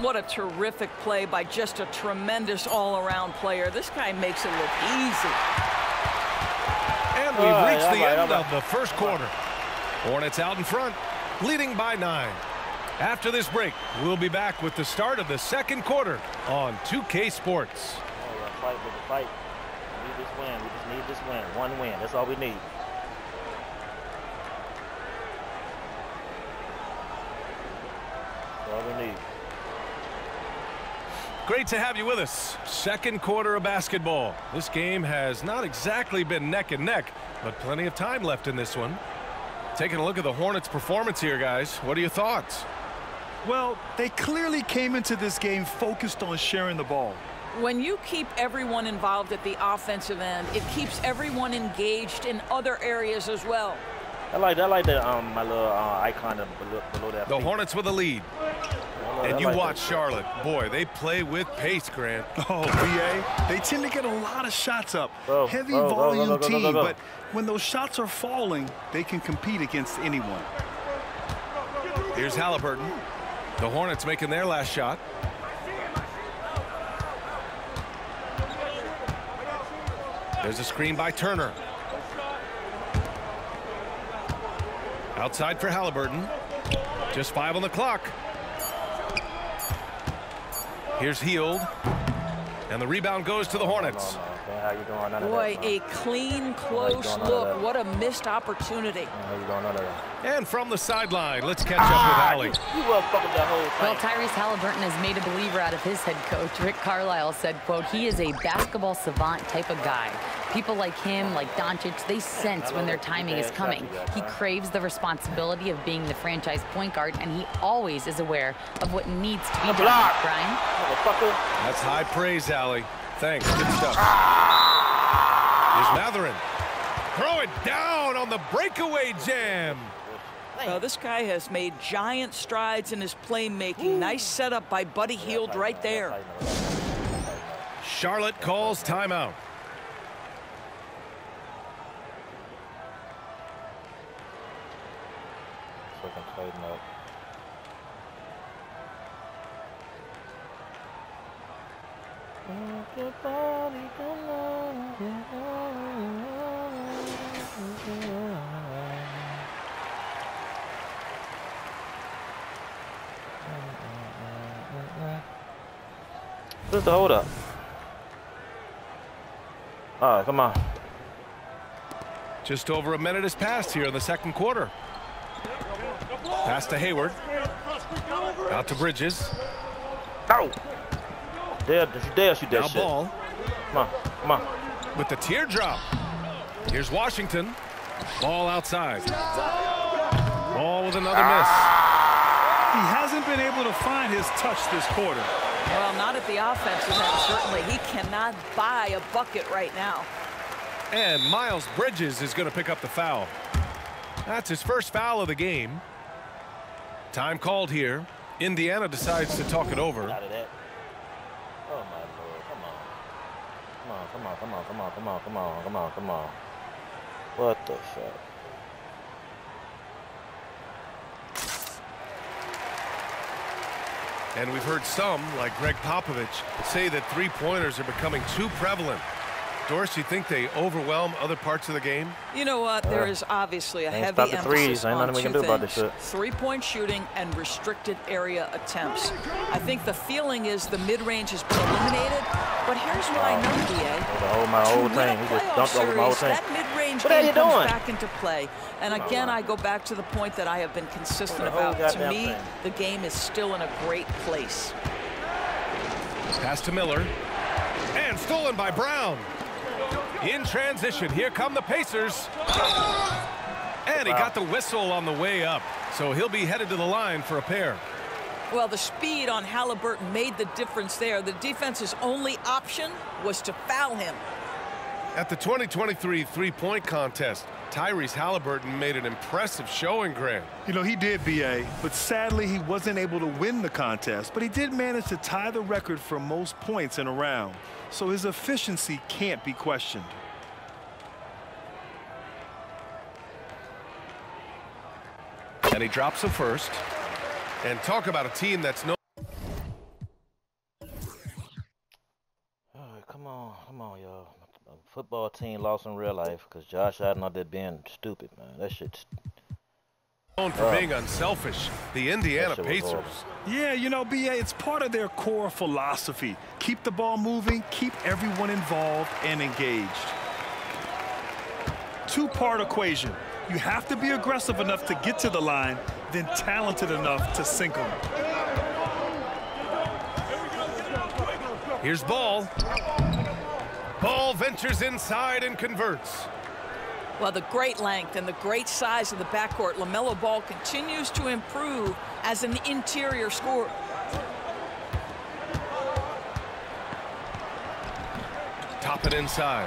S10: What a terrific play by just a tremendous all-around player. This guy makes it look easy.
S8: And we've reached the end of the first quarter. Hornets out in front, leading by 9. After this break, we'll be back with the start of the second quarter on 2K Sports.
S1: Fight with the fight. We need this win. We just need this win. One win. That's all we need. That's all we need.
S8: Great to have you with us. Second quarter of basketball. This game has not exactly been neck and neck, but plenty of time left in this one. Taking a look at the Hornets' performance here, guys. What are your thoughts?
S9: Well, they clearly came into this game focused on sharing the ball.
S10: When you keep everyone involved at the offensive end, it keeps everyone engaged in other areas as well.
S1: I like the my little icon below that.
S8: The Hornets with a lead. And you watch Charlotte. Boy, they play with pace, Grant.
S9: Oh, BA, they tend to get a lot of shots up. Heavy volume team, but when those shots are falling, they can compete against anyone.
S8: Here's Halliburton. The Hornets making their last shot. There's a screen by Turner. Outside for Halliburton. Just 5 on the clock. Here's Hield. And the rebound goes to the Hornets.
S1: How you doing?
S10: Boy, a clean, close look. What a missed opportunity.
S8: And from the sideline, let's catch up with Allie.
S1: You will fuck with that whole thing.
S11: Well, Tyrese Halliburton has made a believer out of his head coach. Rick Carlisle said, quote, he is a basketball savant type of guy. People like him, like Doncic, they sense when their timing is coming. He craves the responsibility of being the franchise point guard, and he always is aware of what needs to be done. Brian?
S8: That's high praise, Allie. Thanks. Good stuff. Here's Mathurin. Throw it down on the breakaway jam.
S10: This guy has made giant strides in his playmaking. Nice setup by Buddy Hield right there.
S8: Charlotte calls timeout.
S1: What's the hold up? All right, come on.
S8: Just over a minute has passed here in the second quarter. Pass to Hayward. Out to Bridges.
S1: Oh! Dare shoot that
S8: now
S1: shit.
S8: Ball.
S1: Come on, come on.
S8: With the teardrop. Here's Washington. Ball outside. Ball with another miss.
S9: He hasn't been able to find his touch this quarter.
S10: Well, not at the offensive end, certainly. He cannot buy a bucket right now.
S8: And Miles Bridges is going to pick up the foul. That's his first foul of the game. Time called here. Indiana decides to talk it over.
S1: Out of that. Oh my Lord, come on. Come on, come on, come on, come on, come on, come on, come on. What the fuck?
S8: And we've heard some, like Greg Popovich, say that three-pointers are becoming too prevalent. Doris, you think they overwhelm other parts of the game?
S10: You know what? There is obviously a heavy emphasis on two things: three-point shooting and restricted area attempts. I think the feeling is the mid-range has been eliminated, but here's what I know, DA.
S1: My whole team. He just dumped over my whole team.
S10: That mid-range game comes back into play. And again, I go back to the point that I have been consistent about. To me, the game is still in a great place.
S8: Pass to Miller. And stolen by Brown. In transition, here come the Pacers. And he got the whistle on the way up. So he'll be headed to the line for a pair.
S10: Well, the speed on Halliburton made the difference there. The defense's only option was to foul him.
S8: At the 2023 three-point contest, Tyrese Halliburton made an impressive showing, Grant.
S9: You know, he did, B.A., but sadly he wasn't able to win the contest, but he did manage to tie the record for most points in a round. So his efficiency can't be questioned.
S8: And he drops a first. And talk about a team that's no...
S1: Come on, y'all. Football team lost in real life because Josh Allen out there being stupid, man. That shit's
S8: known for being unselfish. The Indiana Pacers.
S9: Yeah, you know, B.A., it's part of their core philosophy. Keep the ball moving, keep everyone involved and engaged. Two-part equation. You have to be aggressive enough to get to the line, then talented enough to sink them.
S8: Here's Ball. Ball ventures inside and converts.
S10: Well, the great length and the great size of the backcourt, LaMelo Ball continues to improve as an interior scorer.
S8: Top it inside.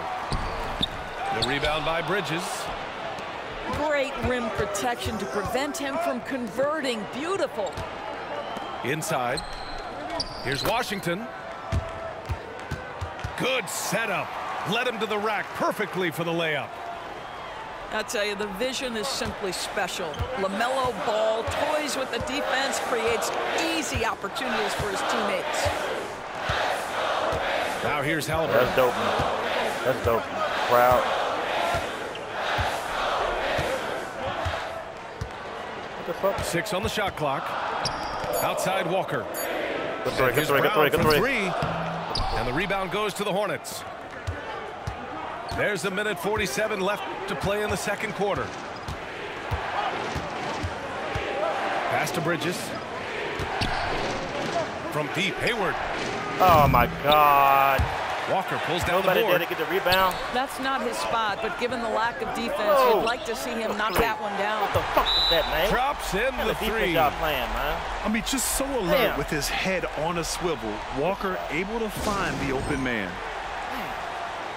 S8: The rebound by Bridges.
S10: Great rim protection to prevent him from converting. Beautiful.
S8: Inside. Here's Washington. Good setup. Led him to the rack perfectly for the layup.
S10: I'll tell you, the vision is simply special. LaMelo Ball toys with the defense, creates easy opportunities for his teammates.
S8: Now here's Halliburton.
S1: That's dope, man. That's dope. Proud. What the fuck?
S8: 6 on the shot clock. Outside Walker.
S1: Good three.
S8: And the rebound goes to the Hornets. There's a minute 47 left to play in the second quarter. Pass to Bridges. From deep, Hayward.
S1: Oh my God.
S8: Walker pulls down the board.
S1: Nobody did get the rebound.
S10: That's not his spot, but given the lack of defense, you'd like to see him knock that one down.
S1: What the fuck is that, man?
S8: Drops in the three.
S1: Playing, man.
S9: I mean, just so alert with his head on a swivel. Walker able to find the open man.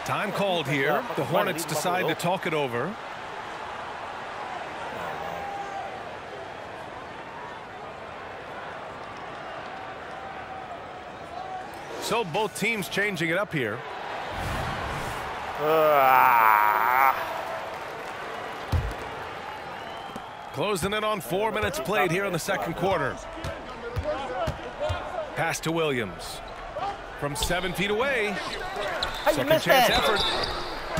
S8: Time called here. The Hornets decide to talk it over. So both teams changing it up here. Closing in on 4 minutes played here in the second quarter. Pass to Williams. from 7 feet away.
S1: How
S8: Second chance effort.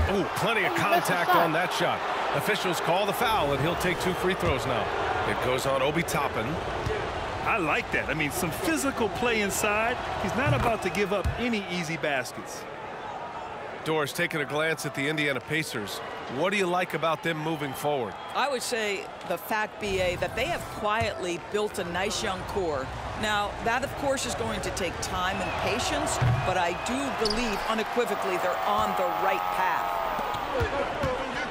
S8: Oh, plenty of contact on that shot. Officials call the foul, and he'll take 2 free throws now. It goes on Obi Toppin.
S9: I like that. I mean, some physical play inside. He's not about to give up any easy baskets.
S8: Doris, taking a glance at the Indiana Pacers, what do you like about them moving forward?
S10: I would say the fact, B.A., that they have quietly built a nice young core. Now, that, of course, is going to take time and patience, but I do believe unequivocally they're on the right path.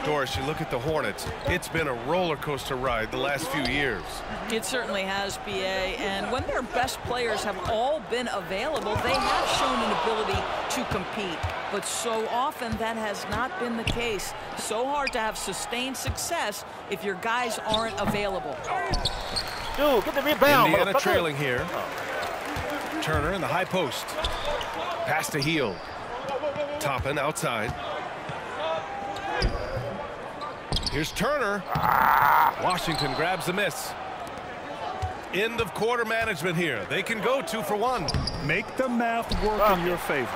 S8: Doris, you look at the Hornets, it's been a roller coaster ride the last few years.
S10: It certainly has, B.A., and when their best players have all been available, they have shown an ability to compete. But so often that has not been the case. So hard to have sustained success if your guys aren't available.
S1: Dude, get the rebound.
S8: Indiana trailing here. Turner in the high post. Pass to Hield. Toppin outside. Here's Turner. Washington grabs the miss. End of quarter management here. They can go 2 for 1.
S9: Make the math work in your favor.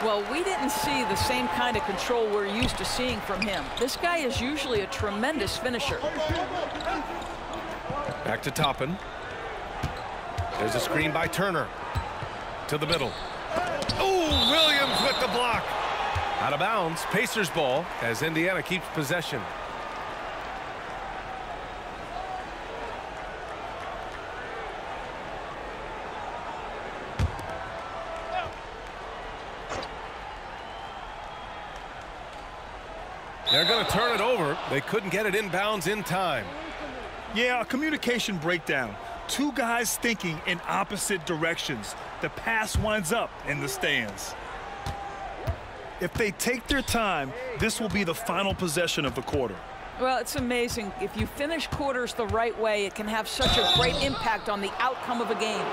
S10: Well, we didn't see the same kind of control we're used to seeing from him. This guy is usually a tremendous finisher.
S8: Back to Toppin. There's a screen by Turner. To the middle. Oh, Williams with the block. Out of bounds. Pacers ball as Indiana keeps possession. They're going to turn it over. They couldn't get it inbounds in time.
S9: Yeah, a communication breakdown. 2 guys thinking in opposite directions. The pass winds up in the stands. If they take their time, this will be the final possession of the quarter.
S10: Well, it's amazing. If you finish quarters the right way, it can have such a great impact on the outcome of a game.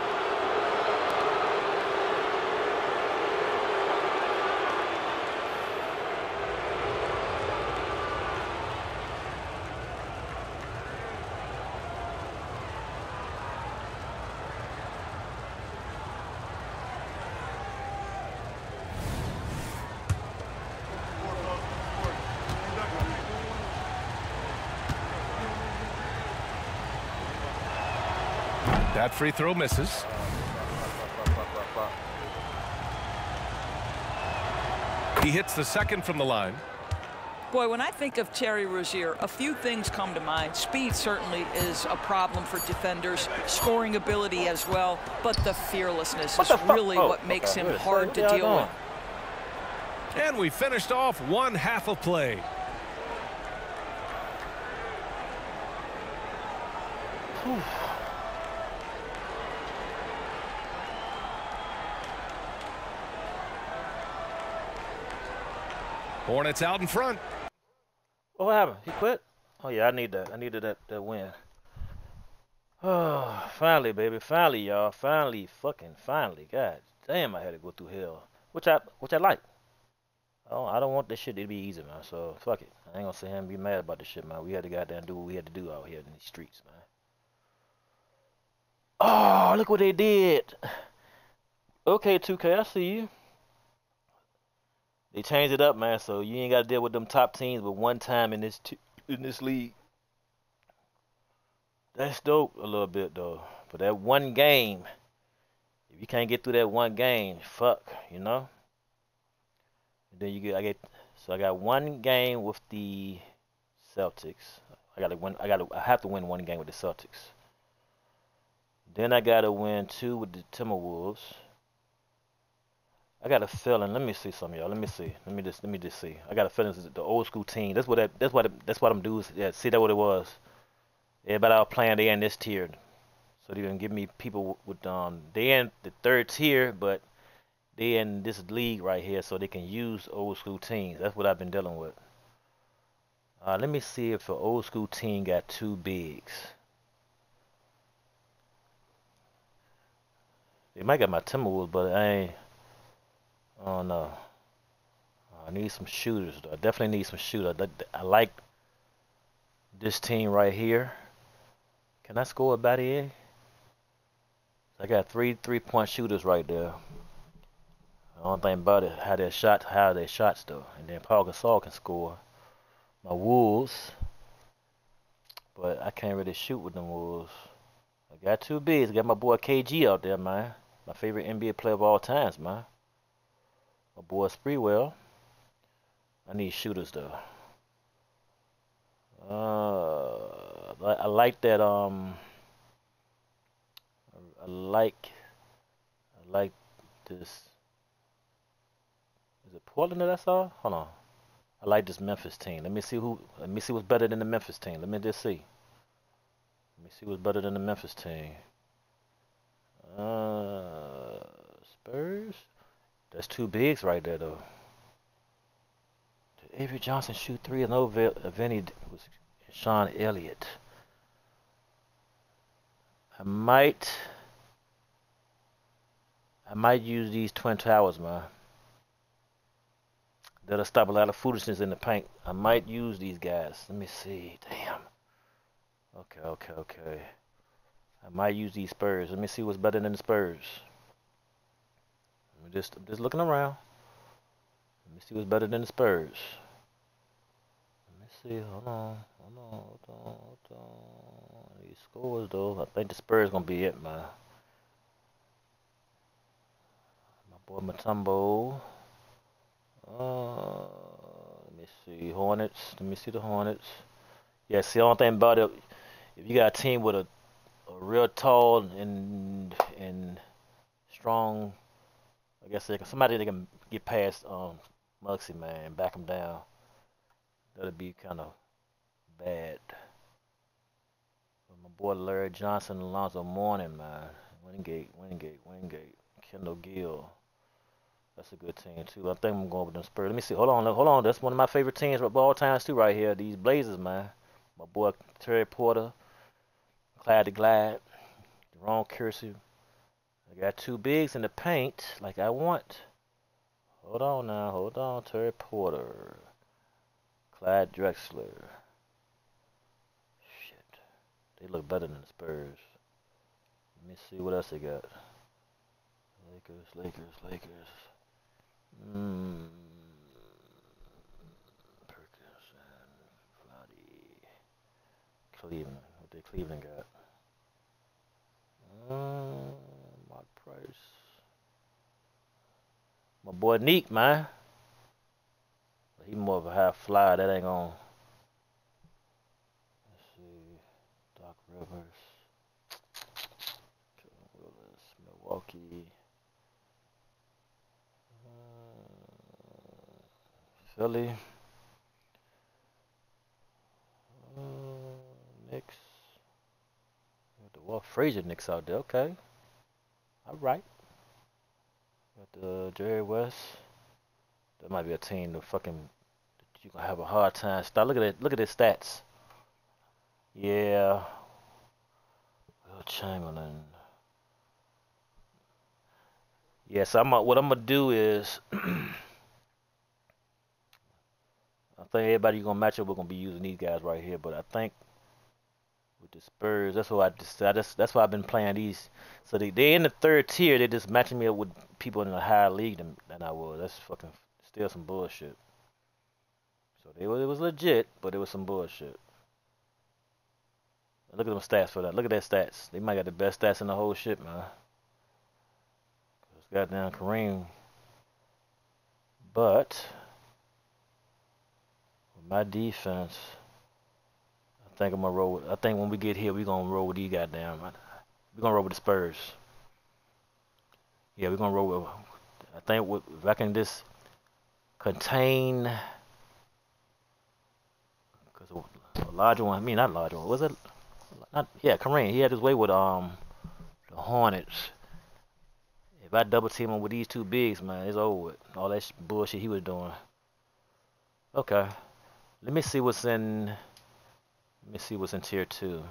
S8: That free throw misses. He hits the second from the line.
S10: Boy, when I think of Terry Rozier, a few things come to mind. Speed certainly is a problem for defenders, scoring ability as well, but the fearlessness is really what makes him hard to deal with.
S8: And we finished off 1 half of play. Hornets out in front.
S1: What happened? He quit? Oh yeah, I need that. I needed that win. Oh, finally, baby. Finally, y'all. Finally, fucking finally. God damn, I had to go through hell. Which I like. Oh, I don't want this shit to be easy, man. So fuck it. I ain't gonna sit here and be mad about this shit, man. We had to goddamn do what we had to do out here in these streets, man. Oh, look what they did. Okay, 2K, I see you. They changed it up, man, so you ain't got to deal with them top teams but one time in this league. That's dope a little bit, though. But that one game, if you can't get through that one game, fuck, you know? And then I got one game with the Celtics. I have to win one game with the Celtics. Then I got to win 2 with the Timberwolves. I got a feeling. Let me see some, y'all. Let me just see. I got a feeling it's the old school team. That's what them dudes. Yeah, see that what it was. Everybody out playing, they in this tier, so they gonna give me people with they in the 3rd tier, but they in this league right here, so they can use old school teams. That's what I've been dealing with. Let me see if the old school team got 2 bigs. They might got my Timberwolves, but I don't know. I need some shooters, though. I definitely need some shooters. I like this team right here. Can I score a Battier? I got 3 3-point shooters right there. The only thing about it, how their shots though. And then Paul Gasol can score. My Wolves. But I can't really shoot with them Wolves. I got 2 bigs. I got my boy KG out there, man. My favorite NBA player of all times, man. My boy Spreewell. I need shooters though. I like that. I like this. Is it Portland that I saw? Hold on. I like this Memphis team. Let me see what's better than the Memphis team. Let me just see. Let me see what's better than the Memphis team. Spurs. That's 2 bigs right there though. Did Avery Johnson shoot 3? And over Vinny was Sean Elliott. I might use these Twin Towers, man. That'll stop a lot of foolishness in the paint. I might use these guys. Let me see. Damn. Okay. I might use these Spurs. Let me see what's better than the Spurs. I'm just looking around. Let me see what's better than the Spurs. Let me see. Hold on. These scores though. I think the Spurs gonna be it, man. My boy Mutombo. Let me see. Hornets. Let me see the Hornets. Yeah, see, the only thing about it, if you got a team with a real tall and strong, I guess somebody that can get past Muggsy, man, and back him down, that'd be kind of bad. But my boy Larry Johnson, Alonzo Mourning, man, Wingate, Kendall Gill. That's a good team too. I think I'm going with them Spurs. Let me see. Hold on. That's one of my favorite teams of all times too, right here. These Blazers, man. My boy Terry Porter, Clyde the Glide, Jerome Kersey. I got 2 bigs in the paint, like I want. Hold on. Terry Porter, Clyde Drexler. Shit, they look better than the Spurs. Let me see what else they got. Lakers. Perkins and Vlade. Cleveland. What they Cleveland got? Mark Price. My boy Neek, man. He more of a high flyer. That ain't on. Let's see. Doc Rivers. Willis. Milwaukee. Philly. Knicks. Got the Walt Frazier Knicks out there. Okay. All right. Got the Jerry West. That might be a team that you're gonna have a hard time. Look at it. Look at his stats. Yeah. Will Chamberlain. Yeah. So what I'm gonna do is. I think everybody you're gonna match up, we're gonna be using these guys right here. But I think with the Spurs, that's what that's why I've been playing these. So they're in the 3rd tier. They're just matching me up with people in a higher league than I was. That's fucking still some bullshit. So it was legit, but it was some bullshit. Look at them stats for that. Look at their stats. They might got the best stats in the whole shit, man. It's goddamn Kareem. But my defense, I think I'm gonna roll with. I think when we get here, we're gonna roll with these goddamn. We're gonna roll with the Spurs. Yeah, we're gonna roll with. I think if I can just contain, because a larger one. I mean, not larger one. Was it? Not. Yeah, Kareem. He had his way with the Hornets. If I double team him with these 2 bigs, man, it's over with. All that bullshit he was doing. Okay. Let me see what's in tier 2.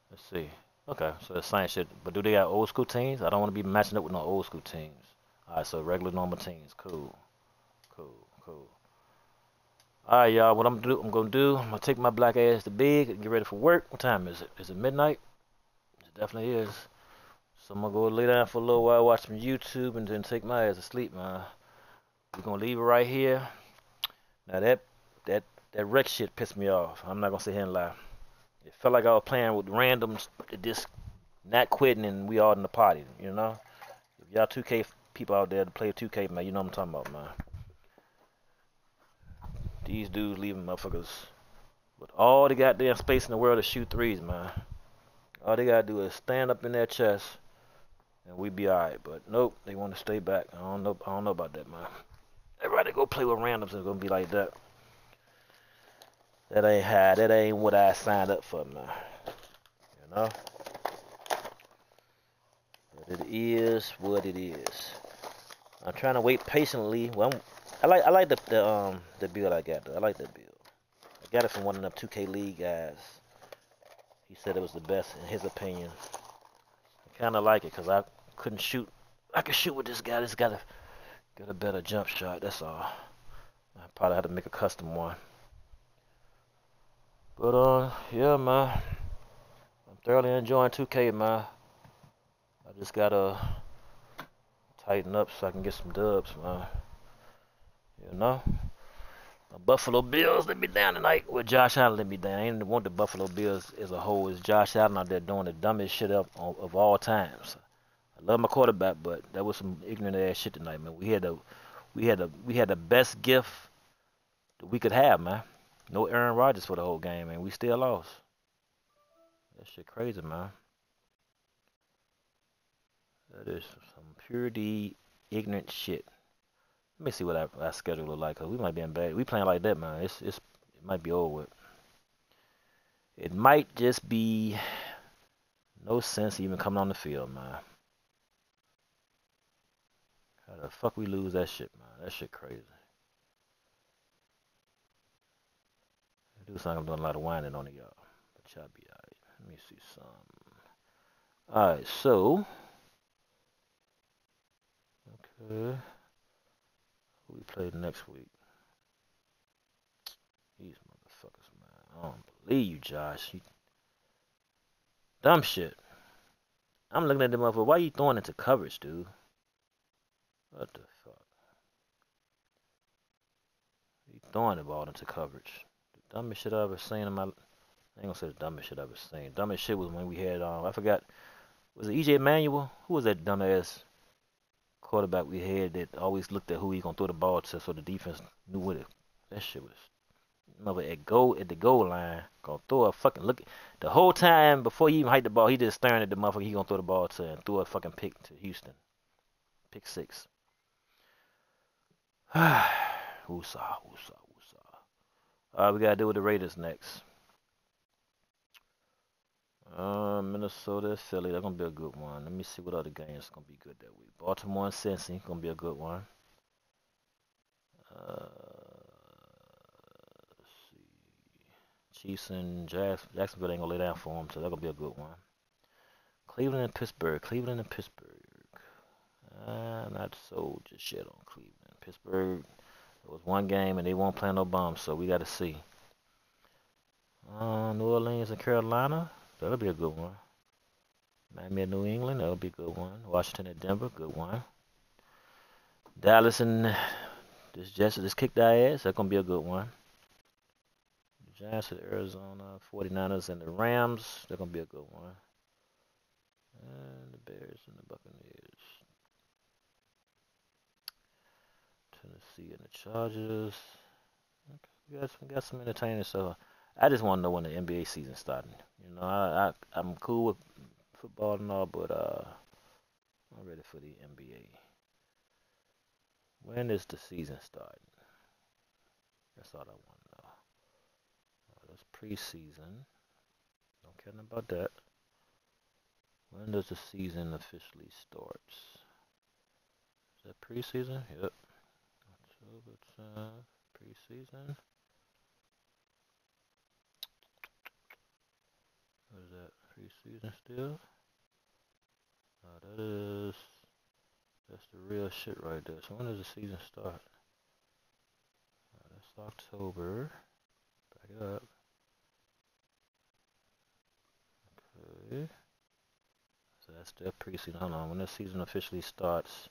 S1: Let's see. Okay, so the same shit. But do they got old school teams? I don't want to be matching up with no old school teams. Alright, so regular normal teams. Cool. Alright, y'all, what I'm gonna take my black ass to big and get ready for work. What time is it? Is it midnight? It definitely is. So I'm gonna go lay down for a little while, watch some YouTube, and then take my ass to sleep, man. We're gonna leave it right here. Now that wreck shit pissed me off. I'm not gonna sit here and lie. It felt like I was playing with randoms, just not quitting, and we all in the party, you know. If y'all 2K people out there to play 2K, man, you know what I'm talking about, man. These dudes leaving motherfuckers with all the goddamn space in the world to shoot threes, man. All they gotta do is stand up in their chest, and we be alright. But nope, they want to stay back. I don't know about that, man. Everybody go play with randoms is gonna be like that. That ain't high. That ain't what I signed up for, man. You know. But it is what it is. I'm trying to wait patiently. Well, I like the build I got though. I like that build. I got it from one of them 2K League guys. He said it was the best in his opinion. I kind of like it because I couldn't shoot. I could shoot with this guy. This guy got a better jump shot. That's all. I probably had to make a custom one. But yeah, man. I'm thoroughly enjoying 2K, man. I just gotta tighten up so I can get some dubs, man. You know. Buffalo Bills let me down tonight. Well, Josh Allen let me down. I didn't want the Buffalo Bills as a whole. It's Josh Allen out there doing the dumbest shit of all times. I love my quarterback, but that was some ignorant ass shit tonight, man. We had the best gift that we could have, man. No Aaron Rodgers for the whole game, man. We still lost. That shit crazy, man. That is some purely ignorant shit. Let me see what our schedule look like, cause we might be in bad. We playing like that, man. It might be over with. It might just be no sense even coming on the field, man. How the fuck we lose that shit, man? That shit crazy. I do something. I'm doing a lot of whining on y'all, but y'all be alright. Let me see some. Alright, so okay. Who we play next week? These motherfuckers, man. I don't believe you, Josh. Dumb shit. I'm looking at them motherfuckers. Why you throwing into coverage, dude? What the fuck? You throwing the ball into coverage. The dumbest shit I ever seen in my... I ain't gonna say the dumbest shit I ever seen. Dumbest shit was when we had, I forgot. Was it E.J. Manuel? Who was that dumbass quarterback we had that always looked at who he gonna throw the ball to so the defense knew what it. That shit was mother at the goal line gonna throw a fucking look the whole time before he even hit the ball. He just staring at the motherfucker he gonna throw the ball to and threw a fucking pick to Houston. Pick 6. Woosah. Alright, we gotta deal with the Raiders next. Minnesota, Philly, that's gonna be a good one. Let me see what other games gonna be good that week. Baltimore and Cincy, gonna be a good one. Let's see. Chiefs and Jacksonville ain't gonna lay down for them, so that's gonna be a good one. Cleveland and Pittsburgh. I'm not sold just yet on Cleveland. Pittsburgh, it was one game and they won't play no bombs, so we gotta see. New Orleans and Carolina. That'll be a good one. Miami and New England, that'll be a good one. Washington and Denver, good one. Dallas and this Jets just kicked our ass, that's gonna be a good one. The Giants and Arizona, 49ers and the Rams, they're gonna be a good one. And the Bears and the Buccaneers. Tennessee and the Chargers. Okay, we got some entertaining stuff. I just want to know when the NBA season starting. You know, I'm cool with football and all, but I'm ready for the NBA. When is the season starting? That's all I want to know. That's preseason. Don't care nothing about that. When does the season officially start? Is that preseason? Yep. October, preseason. What is that? Preseason still? That's the real shit right there. So when does the season start? That's October. Back it up. Okay. that's their preseason. Hold on, when the season officially starts.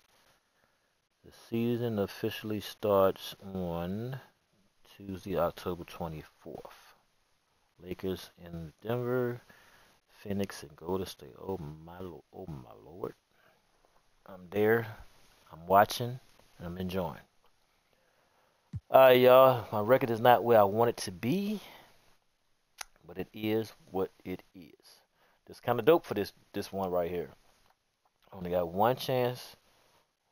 S1: The season officially starts on Tuesday, October 24th. Lakers in Denver, Phoenix, and Golden State. Oh my Lord. I'm there. I'm watching. And I'm enjoying. Alright, y'all. My record is not where I want it to be, but it is what it is. It's kind of dope for this one right here. Only got one chance.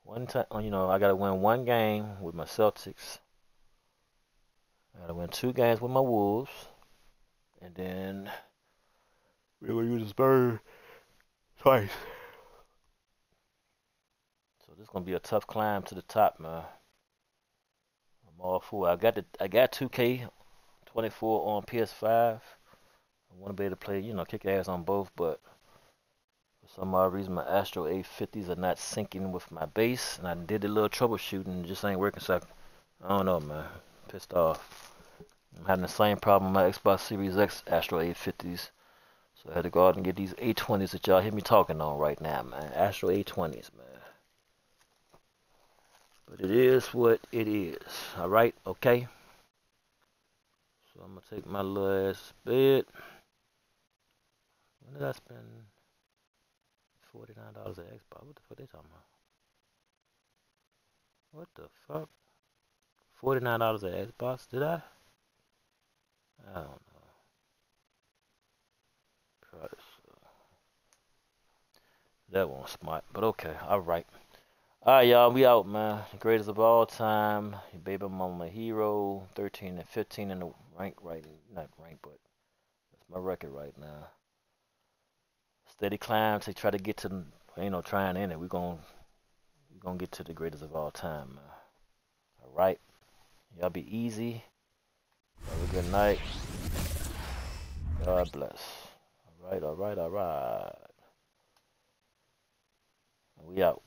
S1: One time, you know, I gotta win one game with my Celtics. I gotta win 2 games with my Wolves, and then we're gonna use the Spurs twice. So this is gonna be a tough climb to the top, man. I'm all for it. I got 2K24 on PS5. I want to be able to play, you know, kick ass on both, but for some odd reason, my Astro A50s are not syncing with my base, and I did a little troubleshooting, and it just ain't working, so I don't know, man. Pissed off. I'm having the same problem with my Xbox Series X Astro A50s, so I had to go out and get these A20s that y'all hear me talking on right now, man. Astro A20s, man. But it is what it is, alright, okay? So I'm gonna take my little ass bed. When did I spend $49 at Xbox? What the fuck they talking about? What the fuck? $49 at Xbox? Did I? I don't know. Price. That wasn't smart, but okay. Alright. Alright, y'all. We out, man. The greatest of all time. Your baby mama hero. 13 and 15 in the rank right. Not rank, but that's my record right now. Steady climb to try to get to, you know, trying in it. We're gonna get to the greatest of all time, man. Alright. Y'all be easy. Have a good night. God bless. Alright. We out.